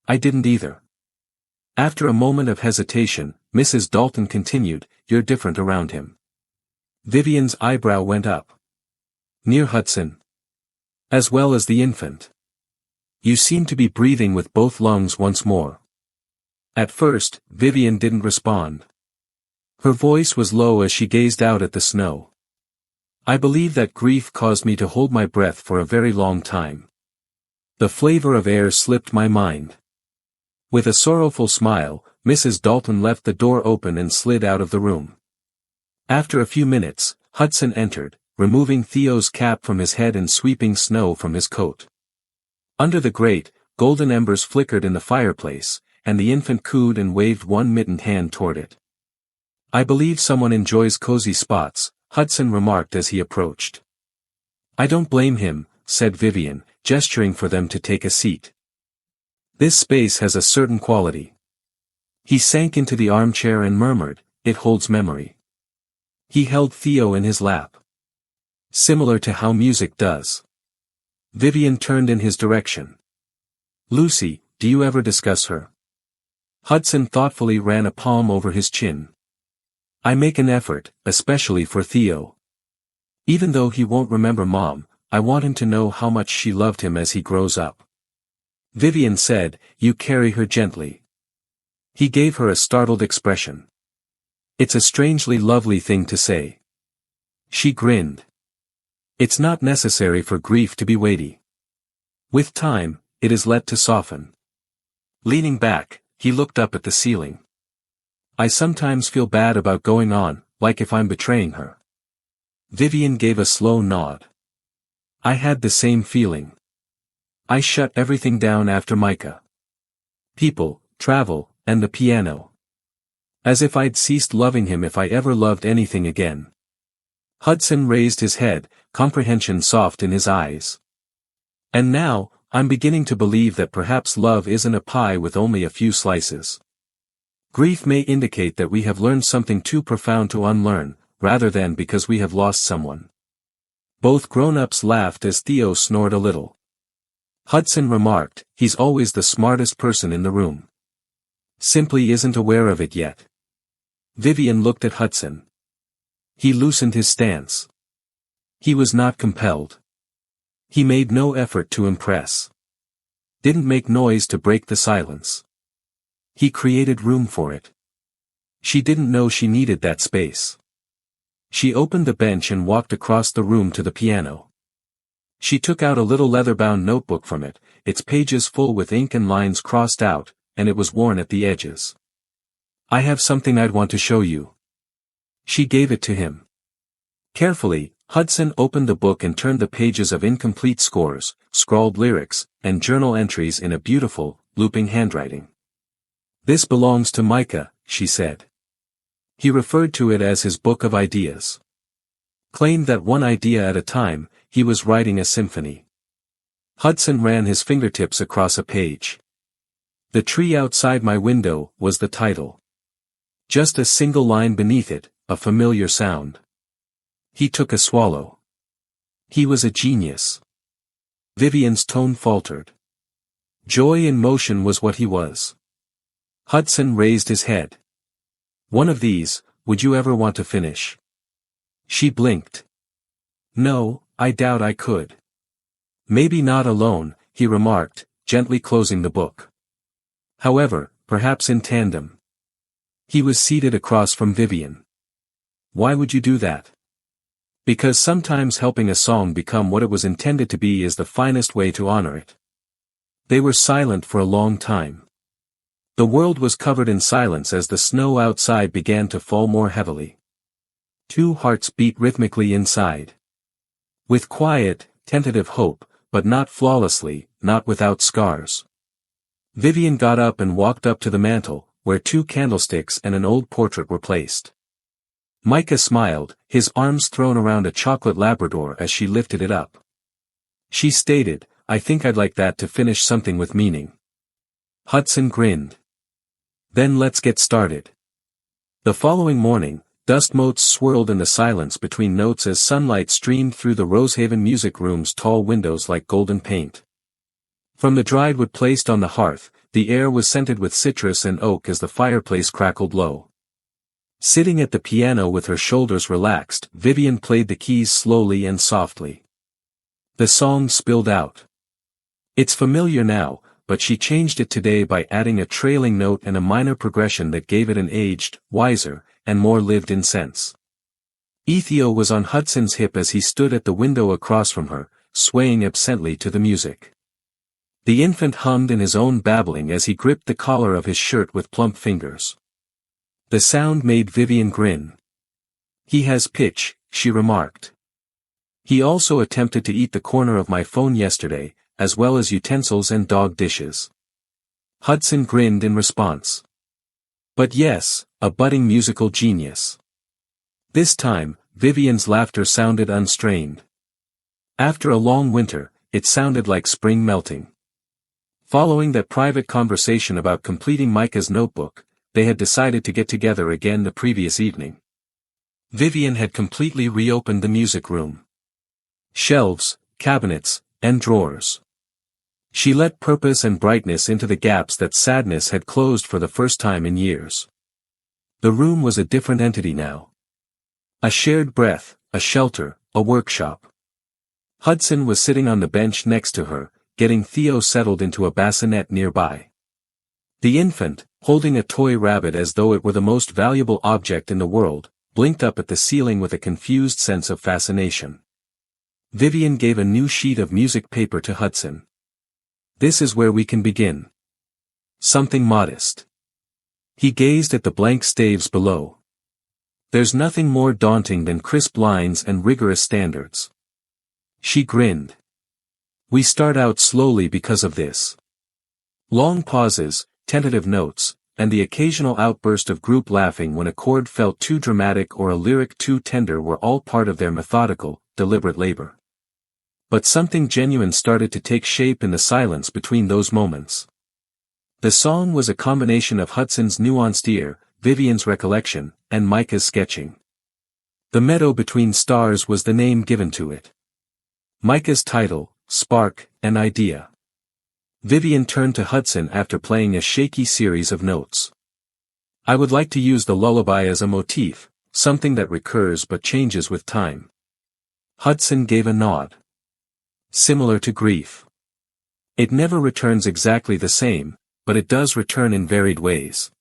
"I didn't either." After a moment of hesitation, Mrs. Dalton continued, "You're different around him." Vivian's eyebrow went up. "Near Hudson? As well as the infant? You seem to be breathing with both lungs once more." At first, Vivian didn't respond. Her voice was low as she gazed out at the snow. "I believe that grief caused me to hold my breath for a very long time. The flavor of air slipped my mind." With a sorrowful smile, Mrs. Dalton left the door open and slid out of the room. After a few minutes, Hudson entered, removing Theo's cap from his head and sweeping snow from his coat. Under the grate, golden embers flickered in the fireplace, and the infant cooed and waved one mittened hand toward it. "I believe someone enjoys cozy spots," Hudson remarked as he approached. "I don't blame him," said Vivian, gesturing for them to take a seat. "This space has a certain quality." He sank into the armchair and murmured, "It holds memory." He held Theo in his lap. "Similar to how music does." Vivian turned in his direction. "Lucy, do you ever discuss her?" Hudson thoughtfully ran a palm over his chin. "I make an effort, especially for Theo. Even though he won't remember Mom, I want him to know how much she loved him as he grows up." Vivian said, "You carry her gently." He gave her a startled expression. "It's a strangely lovely thing to say." She grinned. "It's not necessary for grief to be weighty. With time, it is let to soften." Leaning back, he looked up at the ceiling. "I sometimes feel bad about going on, like if I'm betraying her." Vivian gave a slow nod. "I had the same feeling. I shut everything down after Micah. People, travel, and the piano. As if I'd ceased loving him if I ever loved anything again." Hudson raised his head, comprehension soft in his eyes. "And now, I'm beginning to believe that perhaps love isn't a pie with only a few slices. Grief may indicate that we have learned something too profound to unlearn, rather than because we have lost someone." Both grown-ups laughed as Theo snored a little. Hudson remarked, "He's always the smartest person in the room. Simply isn't aware of it yet." Vivian looked at Hudson. He loosened his stance. He was not compelled. He made no effort to impress. Didn't make noise to break the silence. He created room for it. She didn't know she needed that space. She opened the bench and walked across the room to the piano. She took out a little leather-bound notebook from it, its pages full with ink and lines crossed out, and it was worn at the edges. "I have something I'd want to show you." She gave it to him. Carefully, Hudson opened the book and turned the pages of incomplete scores, scrawled lyrics, and journal entries in a beautiful, looping handwriting. "This belongs to Micah," she said. He referred to it as his book of ideas. Claimed that one idea at a time, he was writing a symphony. Hudson ran his fingertips across a page. "The Tree Outside My Window" was the title. Just a single line beneath it, a familiar sound. He took a swallow. He was a genius. Vivian's tone faltered. Joy in motion was what he was. Hudson raised his head. "One of these, would you ever want to finish?" She blinked. "No, I doubt I could." Maybe not alone, he remarked, gently closing the book. However, perhaps in tandem. He was seated across from Vivian. Why would you do that? Because sometimes helping a song become what it was intended to be is the finest way to honor it. They were silent for a long time. The world was covered in silence as the snow outside began to fall more heavily. Two hearts beat rhythmically inside. With quiet, tentative hope, but not flawlessly, not without scars. Vivian got up and walked up to the mantel, where two candlesticks and an old portrait were placed. Micah smiled, his arms thrown around a chocolate Labrador as she lifted it up. She stated, "I think I'd like that to finish something with meaning." Hudson grinned. "Then let's get started." The following morning, dust motes swirled in the silence between notes as sunlight streamed through the Rosehaven music room's tall windows like golden paint. From the dried wood placed on the hearth, the air was scented with citrus and oak as the fireplace crackled low. Sitting at the piano with her shoulders relaxed, Vivian played the keys slowly and softly. The song spilled out. It's familiar now, but she changed it today by adding a trailing note and a minor progression that gave it an aged, wiser, and more lived-in sense. Ethio was on Hudson's hip as he stood at the window across from her, swaying absently to the music. The infant hummed in his own babbling as he gripped the collar of his shirt with plump fingers. The sound made Vivian grin. "He has pitch," she remarked. "He also attempted to eat the corner of my phone yesterday, as well as utensils and dog dishes." Hudson grinned in response. "But yes, a budding musical genius." This time, Vivian's laughter sounded unstrained. After a long winter, it sounded like spring melting. Following that private conversation about completing Micah's notebook, they had decided to get together again the previous evening. Vivian had completely reopened the music room. Shelves, cabinets, and drawers. She let purpose and brightness into the gaps that sadness had closed for the first time in years. The room was a different entity now. A shared breath, a shelter, a workshop. Hudson was sitting on the bench next to her, getting Theo settled into a bassinet nearby. The infant, holding a toy rabbit as though it were the most valuable object in the world, blinked up at the ceiling with a confused sense of fascination. Vivian gave a new sheet of music paper to Hudson. "This is where we can begin. Something modest." He gazed at the blank staves below. "There's nothing more daunting than crisp lines and rigorous standards." She grinned. "We start out slowly because of this. Long pauses, tentative notes, and the occasional outburst of group laughing when a chord felt too dramatic or a lyric too tender were all part of their methodical, deliberate labor. But something genuine started to take shape in the silence between those moments. The song was a combination of Hudson's nuanced ear, Vivian's recollection, and Micah's sketching. "The Meadow Between Stars" was the name given to it. Micah's title, "Spark, an Idea." Vivian turned to Hudson after playing a shaky series of notes. "I would like to use the lullaby as a motif, something that recurs but changes with time." Hudson gave a nod. "Similar to grief. It never returns exactly the same, but it does return in varied ways."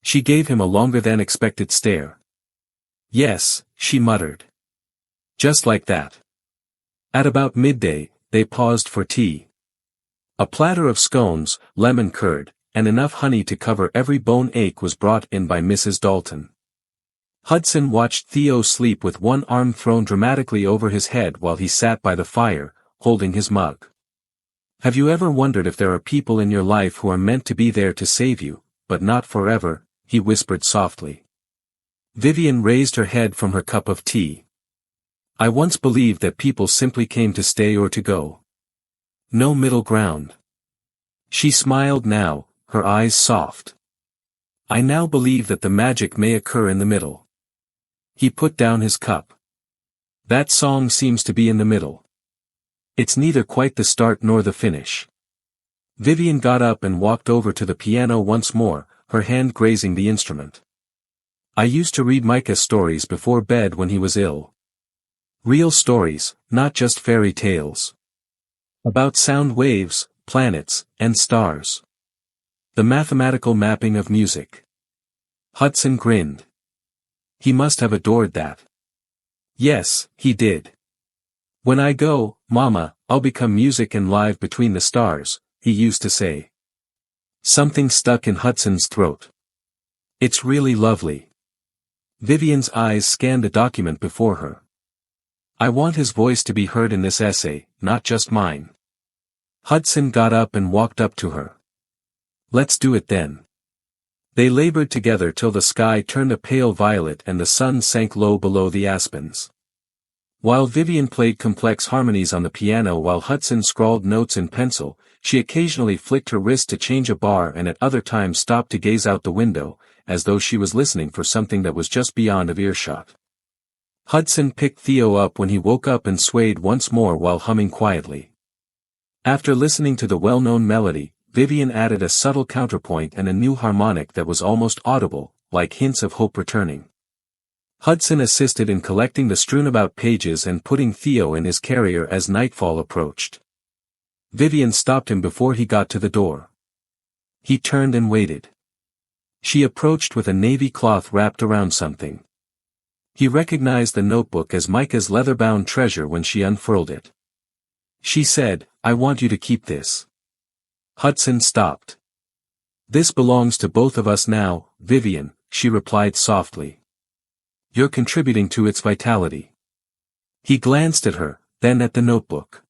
She gave him a longer-than-expected stare. "Yes," she muttered. "Just like that." At about midday, they paused for tea. A platter of scones, lemon curd, and enough honey to cover every bone ache was brought in by Mrs. Dalton. Hudson watched Theo sleep with one arm thrown dramatically over his head while he sat by the fire, holding his mug. "Have you ever wondered if there are people in your life who are meant to be there to save you, but not forever?" he whispered softly. Vivian raised her head from her cup of tea. "I once believed that people simply came to stay or to go. No middle ground." She smiled now, her eyes soft. "I now believe that the magic may occur in the middle." He put down his cup. "That song seems to be in the middle. It's neither quite the start nor the finish." Vivian got up and walked over to the piano once more, her hand grazing the instrument. "I used to read Micah stories before bed when he was ill. Real stories, not just fairy tales. About sound waves, planets, and stars. The mathematical mapping of music. Hudson grinned. He must have adored that. Yes, he did. When I go, Mama, I'll become music and live between the stars, he used to say. Something stuck in Hudson's throat. It's really lovely. Vivian's eyes scanned the document before her. I want his voice to be heard in this essay, not just mine. Hudson got up and walked up to her. Let's do it then. They labored together till the sky turned a pale violet and the sun sank low below the aspens. While Vivian played complex harmonies on the piano while Hudson scrawled notes in pencil, she occasionally flicked her wrist to change a bar and at other times stopped to gaze out the window, as though she was listening for something that was just beyond of earshot. Hudson picked Theo up when he woke up and swayed once more while humming quietly. After listening to the well-known melody, Vivian added a subtle counterpoint and a new harmonic that was almost audible, like hints of hope returning. Hudson assisted in collecting the strewn-about pages and putting Theo in his carrier as nightfall approached. Vivian stopped him before he got to the door. He turned and waited. She approached with a navy cloth wrapped around something. He recognized the notebook as Micah's leather-bound treasure when she unfurled it. She said, I want you to keep this. Hudson stopped. This belongs to both of us now, Vivian, she replied softly. You're contributing to its vitality. He glanced at her, then at the notebook.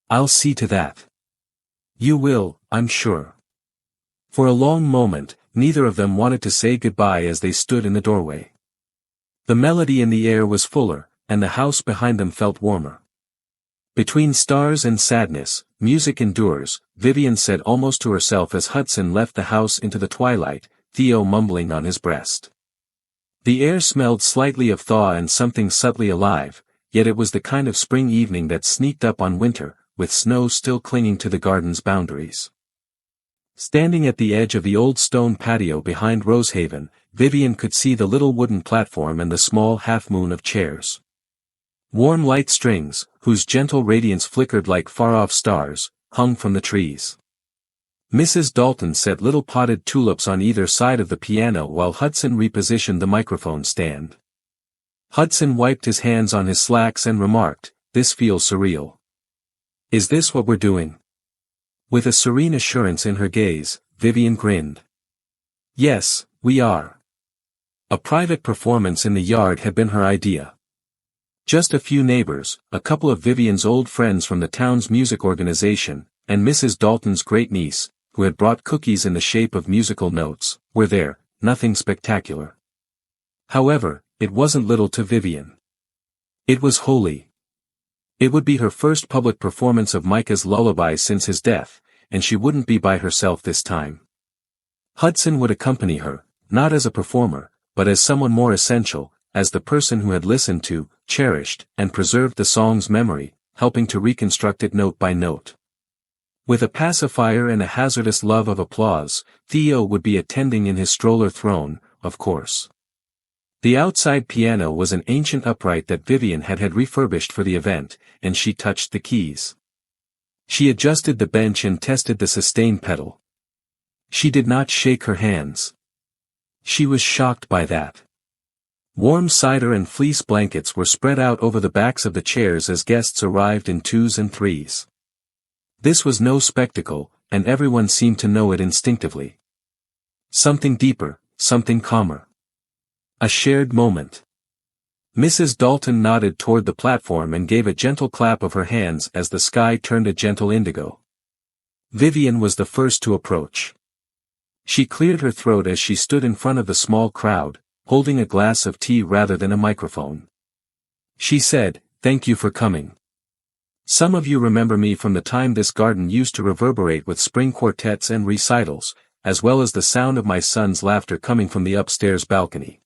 I'll see to that. You will, I'm sure. For a long moment, neither of them wanted to say goodbye as they stood in the doorway. The melody in the air was fuller, and the house behind them felt warmer. Between stars and sadness, music endures, Vivian said almost to herself as Hudson left the house into the twilight, Theo mumbling on his breast. The air smelled slightly of thaw and something subtly alive, yet it was the kind of spring evening that sneaked up on winter, with snow still clinging to the garden's boundaries. Standing at the edge of the old stone patio behind Rosehaven, Vivian could see the little wooden platform and the small half-moon of chairs. Warm light strings, whose gentle radiance flickered like far-off stars, hung from the trees. Mrs. Dalton set little potted tulips on either side of the piano while Hudson repositioned the microphone stand. Hudson wiped his hands on his slacks and remarked, "This feels surreal. Is this what we're doing?" With a serene assurance in her gaze, Vivian grinned. Yes, we are. A private performance in the yard had been her idea. Just a few neighbors, a couple of Vivian's old friends from the town's music organization, and Mrs. Dalton's great-niece, who had brought cookies in the shape of musical notes, were there, nothing spectacular. However, it wasn't little to Vivian. It was holy. It would be her first public performance of Micah's lullaby since his death, and she wouldn't be by herself this time. Hudson would accompany her, not as a performer, but as someone more essential, as the person who had listened to, cherished, and preserved the song's memory, helping to reconstruct it note by note. With a pacifier and a hazardous love of applause, Theo would be attending in his stroller throne, of course. The outside piano was an ancient upright that Vivian had refurbished for the event, and she touched the keys. She adjusted the bench and tested the sustain pedal. She did not shake her hands. She was shocked by that. Warm cider and fleece blankets were spread out over the backs of the chairs as guests arrived in twos and threes. This was no spectacle, and everyone seemed to know it instinctively. Something deeper, something calmer. A shared moment. Mrs. Dalton nodded toward the platform and gave a gentle clap of her hands as the sky turned a gentle indigo. Vivian was the first to approach. She cleared her throat as she stood in front of the small crowd, holding a glass of tea rather than a microphone. She said, "Thank you for coming. Some of you remember me from the time this garden used to reverberate with spring quartets and recitals, as well as the sound of my son's laughter coming from the upstairs balcony."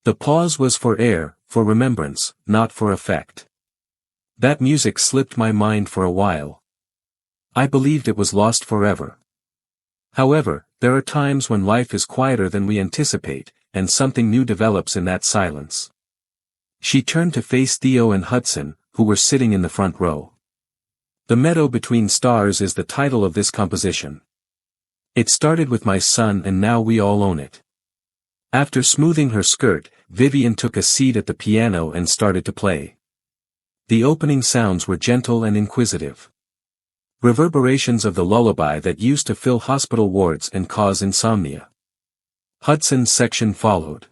The pause was for air, for remembrance, not for effect. That music slipped my mind for a while. I believed it was lost forever. However, there are times when life is quieter than we anticipate, and something new develops in that silence. She turned to face Theo and Hudson, who were sitting in the front row. The Meadow Between Stars is the title of this composition. It started with my son and now we all own it. After smoothing her skirt, Vivian took a seat at the piano and started to play. The opening sounds were gentle and inquisitive. Reverberations of the lullaby that used to fill hospital wards and cause insomnia. Hudson's section followed.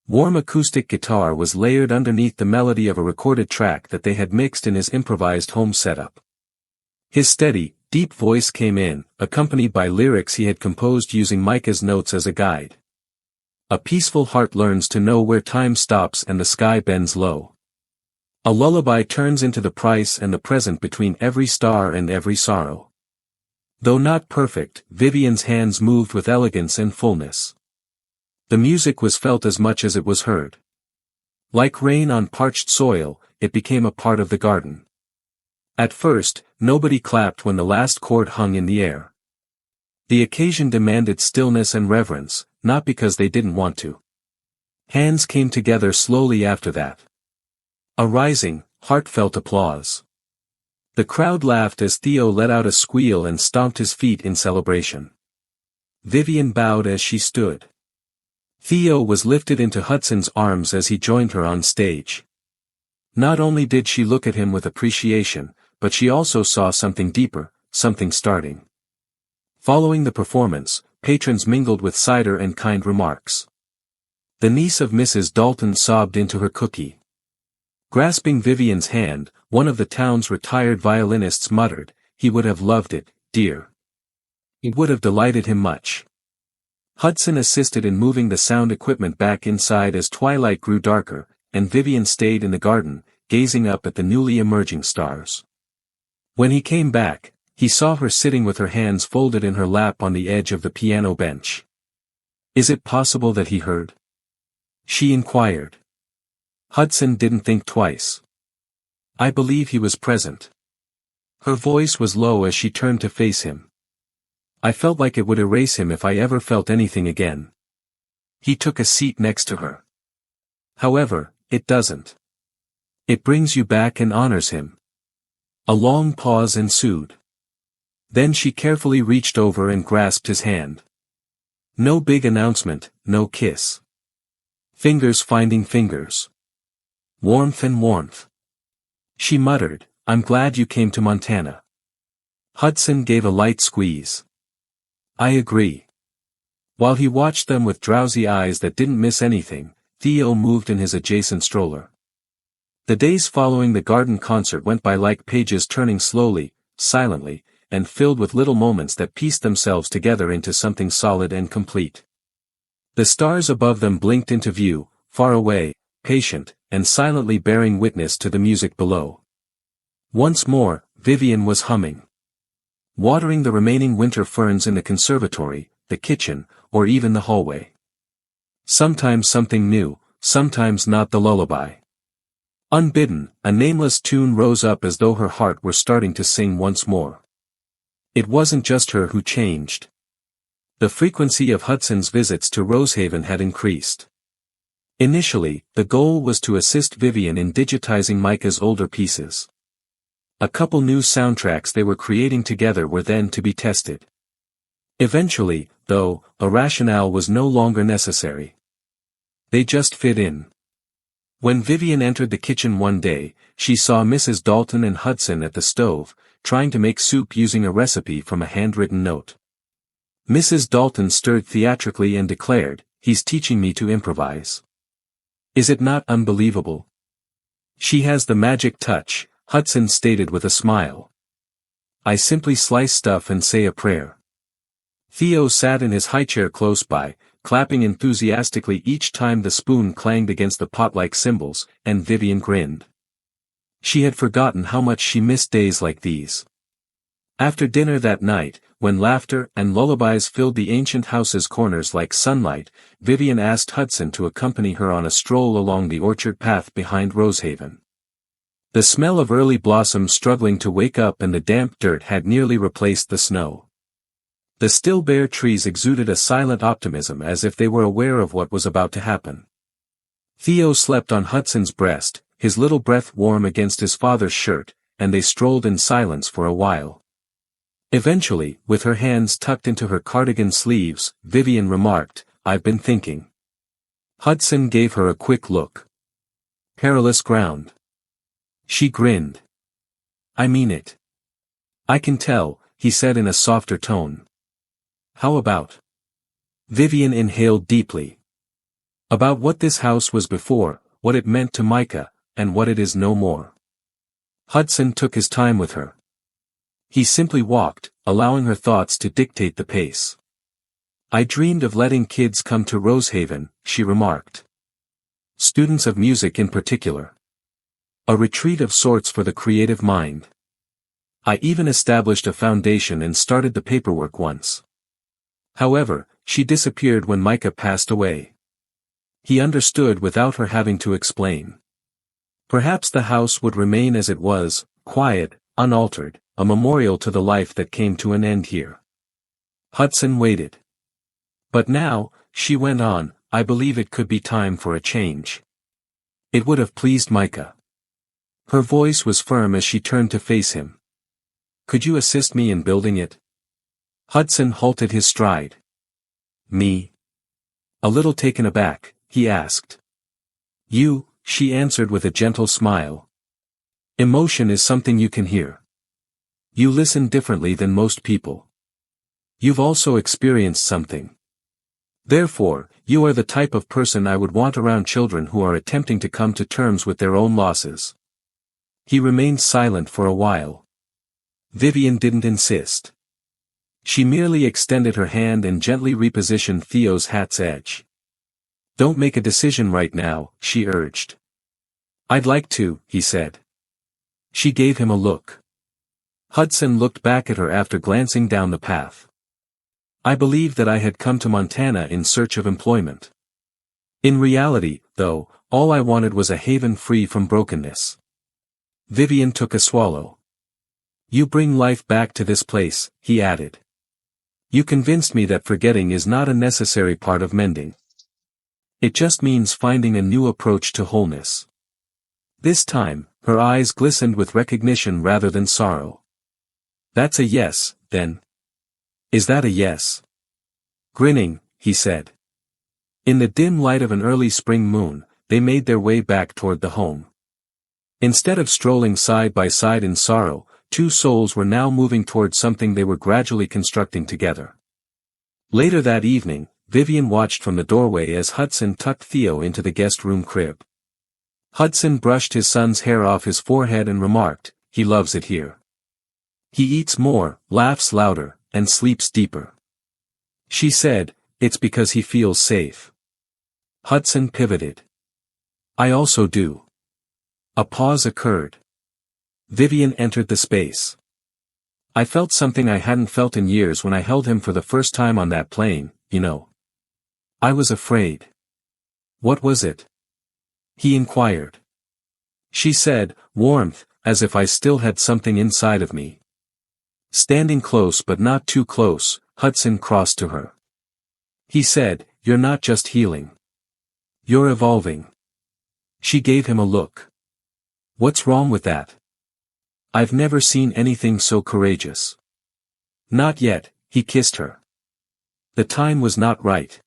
Warm acoustic guitar was layered underneath the melody of a recorded track that they had mixed in his improvised home setup. His steady, deep voice came in, accompanied by lyrics he had composed using Micah's notes as a guide. A peaceful heart learns to know where time stops and the sky bends low. A lullaby turns into the price and the present between every star and every sorrow. Though not perfect, Vivian's hands moved with elegance and fullness. The music was felt as much as it was heard. Like rain on parched soil, it became a part of the garden. At first, nobody clapped when the last chord hung in the air. The occasion demanded stillness and reverence, not because they didn't want to. Hands came together slowly after that. A rising, heartfelt applause. The crowd laughed as Theo let out a squeal and stomped his feet in celebration. Vivian bowed as she stood. Theo was lifted into Hudson's arms as he joined her on stage. Not only did she look at him with appreciation, but she also saw something deeper, something starting. Following the performance, patrons mingled with cider and kind remarks. The niece of Mrs. Dalton sobbed into her cookie. Grasping Vivian's hand, one of the town's retired violinists muttered, "He would have loved it, dear. It would have delighted him much." Hudson assisted in moving the sound equipment back inside as twilight grew darker, and Vivian stayed in the garden, gazing up at the newly emerging stars. When he came back, he saw her sitting with her hands folded in her lap on the edge of the piano bench. "Is it possible that he heard?" she inquired. Hudson didn't think twice. "I believe he was present." Her voice was low as she turned to face him. "I felt like it would erase him if I ever felt anything again." He took a seat next to her. "However, it doesn't. It brings you back and honors him." A long pause ensued. Then she carefully reached over and grasped his hand. No big announcement, no kiss. Fingers finding fingers. Warmth and warmth. She muttered, "I'm glad you came to Montana." Hudson gave a light squeeze. "I agree." While he watched them with drowsy eyes that didn't miss anything, Theo moved in his adjacent stroller. The days following the garden concert went by like pages turning slowly, silently, and filled with little moments that pieced themselves together into something solid and complete. The stars above them blinked into view, far away, patient, and silently bearing witness to the music below. Once more, Vivian was humming. Watering the remaining winter ferns in the conservatory, the kitchen, or even the hallway. Sometimes something new, sometimes not the lullaby. Unbidden, a nameless tune rose up as though her heart were starting to sing once more. It wasn't just her who changed. The frequency of Hudson's visits to Rosehaven had increased. Initially, the goal was to assist Vivian in digitizing Micah's older pieces. A couple new soundtracks they were creating together were then to be tested. Eventually, though, a rationale was no longer necessary. They just fit in. When Vivian entered the kitchen one day, she saw Mrs. Dalton and Hudson at the stove, trying to make soup using a recipe from a handwritten note. Mrs. Dalton stirred theatrically and declared, "He's teaching me to improvise. Is it not unbelievable?" "She has the magic touch," Hudson stated with a smile. "I simply slice stuff and say a prayer." Theo sat in his high chair close by, clapping enthusiastically each time the spoon clanged against the pot-like cymbals, and Vivian grinned. She had forgotten how much she missed days like these. After dinner that night, when laughter and lullabies filled the ancient house's corners like sunlight, Vivian asked Hudson to accompany her on a stroll along the orchard path behind Rosehaven. The smell of early blossoms struggling to wake up and the damp dirt had nearly replaced the snow. The still bare trees exuded a silent optimism as if they were aware of what was about to happen. Theo slept on Hudson's breast, his little breath warm against his father's shirt, and they strolled in silence for a while. Eventually, with her hands tucked into her cardigan sleeves, Vivian remarked, "I've been thinking." Hudson gave her a quick look. "Perilous ground." She grinned. "I mean it." "I can tell," he said in a softer tone. "How about?" Vivian inhaled deeply. "About what this house was before, what it meant to Micah, and what it is no more." Hudson took his time with her. He simply walked, allowing her thoughts to dictate the pace. "I dreamed of letting kids come to Rosehaven," she remarked. "Students of music in particular. A retreat of sorts for the creative mind. I even established a foundation and started the paperwork once. However, she disappeared when Micah passed away." He understood without her having to explain. Perhaps the house would remain as it was, quiet, unaltered, a memorial to the life that came to an end here. Hudson waited. "But now," she went on, "I believe it could be time for a change." It would have pleased Micah. Her voice was firm as she turned to face him. "Could you assist me in building it?" Hudson halted his stride. "Me?" A little taken aback, he asked. "You," she answered with a gentle smile. "Emotion is something you can hear. You listen differently than most people. You've also experienced something. Therefore, you are the type of person I would want around children who are attempting to come to terms with their own losses." He remained silent for a while. Vivian didn't insist. She merely extended her hand and gently repositioned Theo's hat's edge. "Don't make a decision right now," she urged. "I'd like to," he said. She gave him a look. Hudson looked back at her after glancing down the path. "I believed that I had come to Montana in search of employment. In reality, though, all I wanted was a haven free from brokenness." Vivian took a swallow. "You bring life back to this place," he added. "You convinced me that forgetting is not a necessary part of mending. It just means finding a new approach to wholeness." This time, her eyes glistened with recognition rather than sorrow. "That's a yes, then." "Is that a yes?" Grinning, he said. In the dim light of an early spring moon, they made their way back toward the home. Instead of strolling side by side in sorrow, two souls were now moving toward something they were gradually constructing together. Later that evening, Vivian watched from the doorway as Hudson tucked Theo into the guest room crib. Hudson brushed his son's hair off his forehead and remarked, "He loves it here. He eats more, laughs louder, and sleeps deeper." She said, "It's because he feels safe." Hudson pivoted. "I also do." A pause occurred. Vivian entered the space. "I felt something I hadn't felt in years when I held him for the first time on that plane, you know. I was afraid." "What was it?" he inquired. She said, "Warmth, as if I still had something inside of me." Standing close but not too close, Hudson crossed to her. He said, "You're not just healing. You're evolving." She gave him a look. "What's wrong with that?" "I've never seen anything so courageous." "Not yet," he kissed her. The time was not right.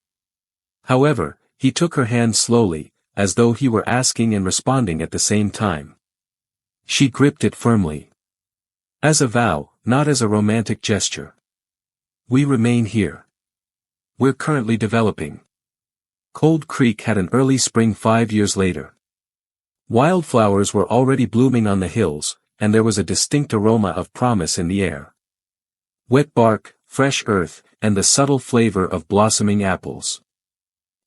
However, he took her hand slowly, as though he were asking and responding at the same time. She gripped it firmly. As a vow, not as a romantic gesture. "We remain here. We're currently developing." Cold Creek had an early spring 5 years later. Wildflowers were already blooming on the hills, and there was a distinct aroma of promise in the air. Wet bark, fresh earth, and the subtle flavor of blossoming apples.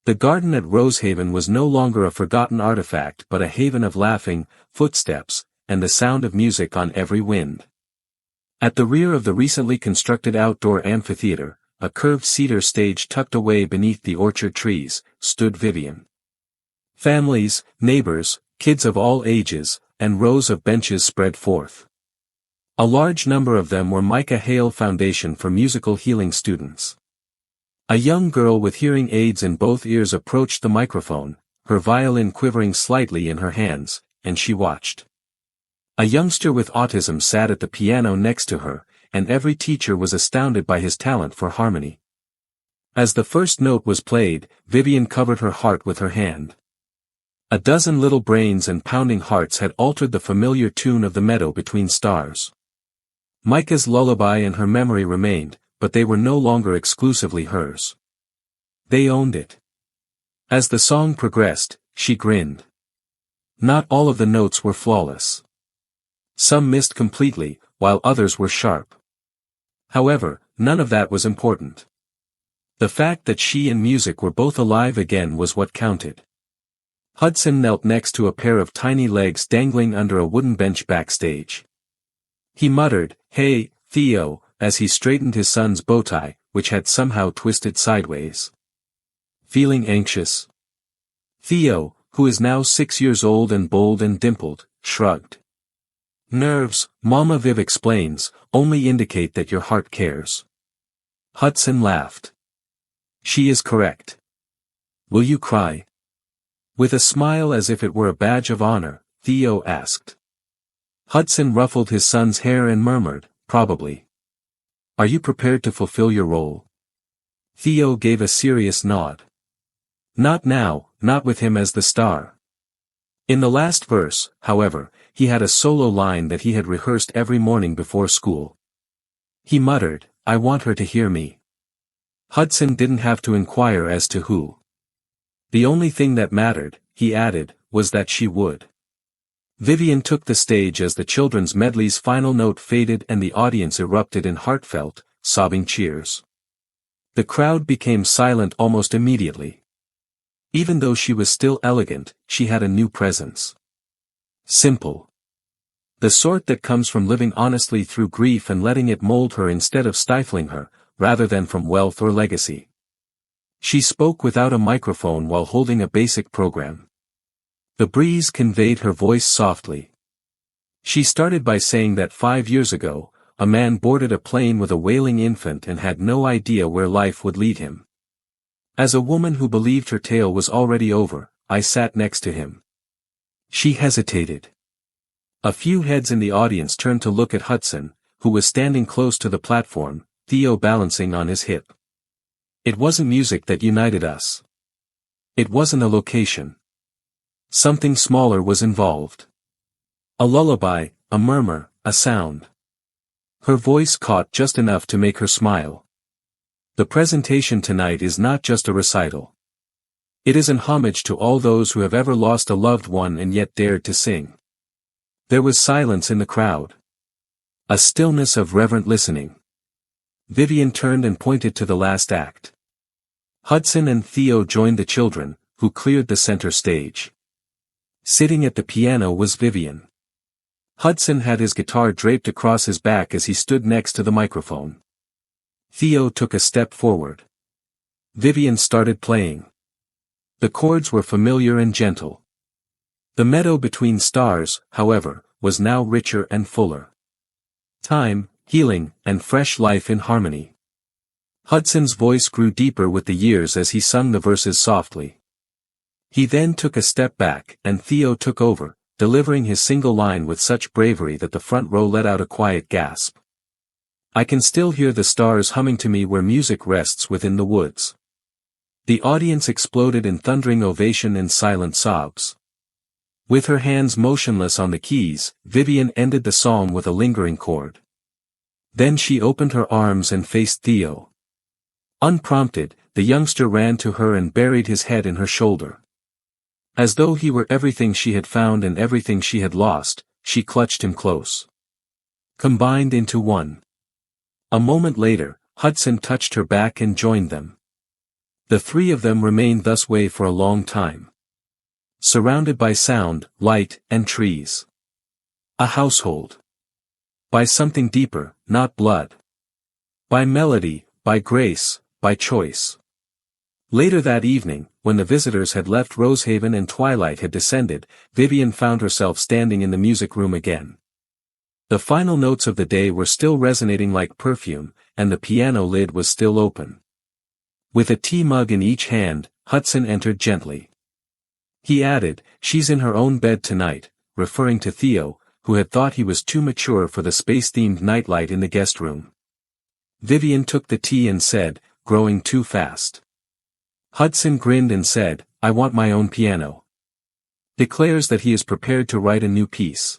The garden at Rosehaven was no longer a forgotten artifact but a haven of laughing, footsteps, and the sound of music on every wind. At the rear of the recently constructed outdoor amphitheater, a curved cedar stage tucked away beneath the orchard trees, stood Vivian. Families, neighbors, kids of all ages, and rows of benches spread forth. A large number of them were Micah Hale Foundation for Musical Healing students. A young girl with hearing aids in both ears approached the microphone, her violin quivering slightly in her hands, and she watched. A youngster with autism sat at the piano next to her, and every teacher was astounded by his talent for harmony. As the first note was played, Vivian covered her heart with her hand. A dozen little brains and pounding hearts had altered the familiar tune of the meadow between stars. Micah's lullaby in her memory remained, but they were no longer exclusively hers. They owned it. As the song progressed, she grinned. Not all of the notes were flawless. Some missed completely, while others were sharp. However, none of that was important. The fact that she and music were both alive again was what counted. Hudson knelt next to a pair of tiny legs dangling under a wooden bench backstage. He muttered, "Hey, Theo," as he straightened his son's bow tie, which had somehow twisted sideways. "Feeling anxious?" Theo, who is now 6 years old and bold and dimpled, shrugged. "Nerves," Mama Viv explains, "only indicate that your heart cares." Hudson laughed. "She is correct. Will you cry?" With a smile as if it were a badge of honor, Theo asked. Hudson ruffled his son's hair and murmured, "Probably." "Are you prepared to fulfill your role?" Theo gave a serious nod. "Not now, not with him as the star." In the last verse, however, he had a solo line that he had rehearsed every morning before school. He muttered, "I want her to hear me." Hudson didn't have to inquire as to who. The only thing that mattered, he added, was that she would. Vivian took the stage as the children's medley's final note faded and the audience erupted in heartfelt, sobbing cheers. The crowd became silent almost immediately. Even though she was still elegant, she had a new presence. Simple. The sort that comes from living honestly through grief and letting it mold her instead of stifling her, rather than from wealth or legacy. She spoke without a microphone while holding a basic program. The breeze conveyed her voice softly. She started by saying that 5 years ago, a man boarded a plane with a wailing infant and had no idea where life would lead him. As a woman who believed her tale was already over, I sat next to him. She hesitated. A few heads in the audience turned to look at Hudson, who was standing close to the platform, Theo balancing on his hip. It wasn't music that united us. It wasn't a location. Something smaller was involved. A lullaby, a murmur, a sound. Her voice caught just enough to make her smile. The presentation tonight is not just a recital. It is an homage to all those who have ever lost a loved one and yet dared to sing. There was silence in the crowd. A stillness of reverent listening. Vivian turned and pointed to the last act. Hudson and Theo joined the children, who cleared the center stage. Sitting at the piano was Vivian. Hudson had his guitar draped across his back as he stood next to the microphone. Theo took a step forward. Vivian started playing. The chords were familiar and gentle. The meadow between stars, however, was now richer and fuller. Time, healing, and fresh life in harmony. Hudson's voice grew deeper with the years as he sung the verses softly. He then took a step back, and Theo took over, delivering his single line with such bravery that the front row let out a quiet gasp. I can still hear the stars humming to me where music rests within the woods. The audience exploded in thundering ovation and silent sobs. With her hands motionless on the keys, Vivian ended the song with a lingering chord. Then she opened her arms and faced Theo. Unprompted, the youngster ran to her and buried his head in her shoulder. As though he were everything she had found and everything she had lost, she clutched him close. Combined into one. A moment later, Hudson touched her back and joined them. The three of them remained thus way for a long time. Surrounded by sound, light, and trees. A household. By something deeper, not blood. By melody, by grace, by choice. Later that evening, when the visitors had left Rosehaven and twilight had descended, Vivian found herself standing in the music room again. The final notes of the day were still resonating like perfume, and the piano lid was still open. With a tea mug in each hand, Hudson entered gently. He added, "She's in her own bed tonight," referring to Theo, who had thought he was too mature for the space-themed nightlight in the guest room. Vivian took the tea and said, growing too fast. Hudson grinned and said, I want my own piano. Declares that he is prepared to write a new piece.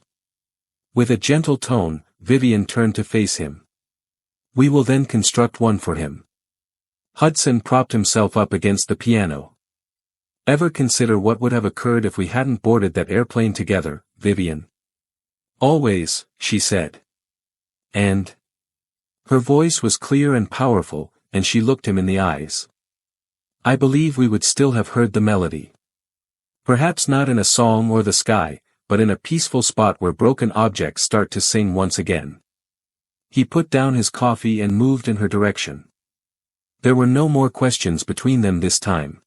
With a gentle tone, Vivian turned to face him. We will then construct one for him. Hudson propped himself up against the piano. Ever consider what would have occurred if we hadn't boarded that airplane together, Vivian? Always, she said. And? Her voice was clear and powerful, and she looked him in the eyes. I believe we would still have heard the melody. Perhaps not in a song or the sky, but in a peaceful spot where broken objects start to sing once again. He put down his coffee and moved in her direction. There were no more questions between them this time.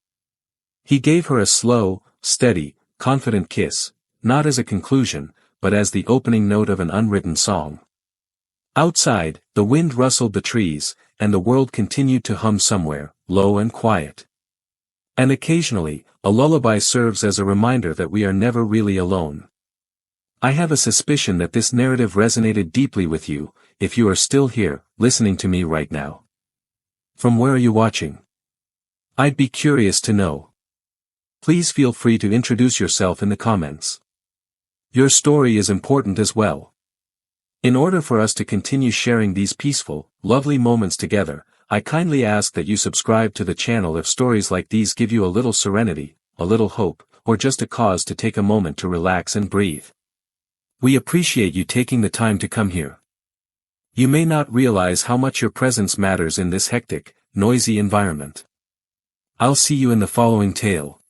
He gave her a slow, steady, confident kiss, not as a conclusion, but as the opening note of an unwritten song. Outside, the wind rustled the trees, and the world continued to hum somewhere, low and quiet. And occasionally, a lullaby serves as a reminder that we are never really alone. I have a suspicion that this narrative resonated deeply with you, if you are still here, listening to me right now. From where are you watching? I'd be curious to know. Please feel free to introduce yourself in the comments. Your story is important as well. In order for us to continue sharing these peaceful, lovely moments together, I kindly ask that you subscribe to the channel if stories like these give you a little serenity, a little hope, or just a cause to take a moment to relax and breathe. We appreciate you taking the time to come here. You may not realize how much your presence matters in this hectic, noisy environment. I'll see you in the following tale.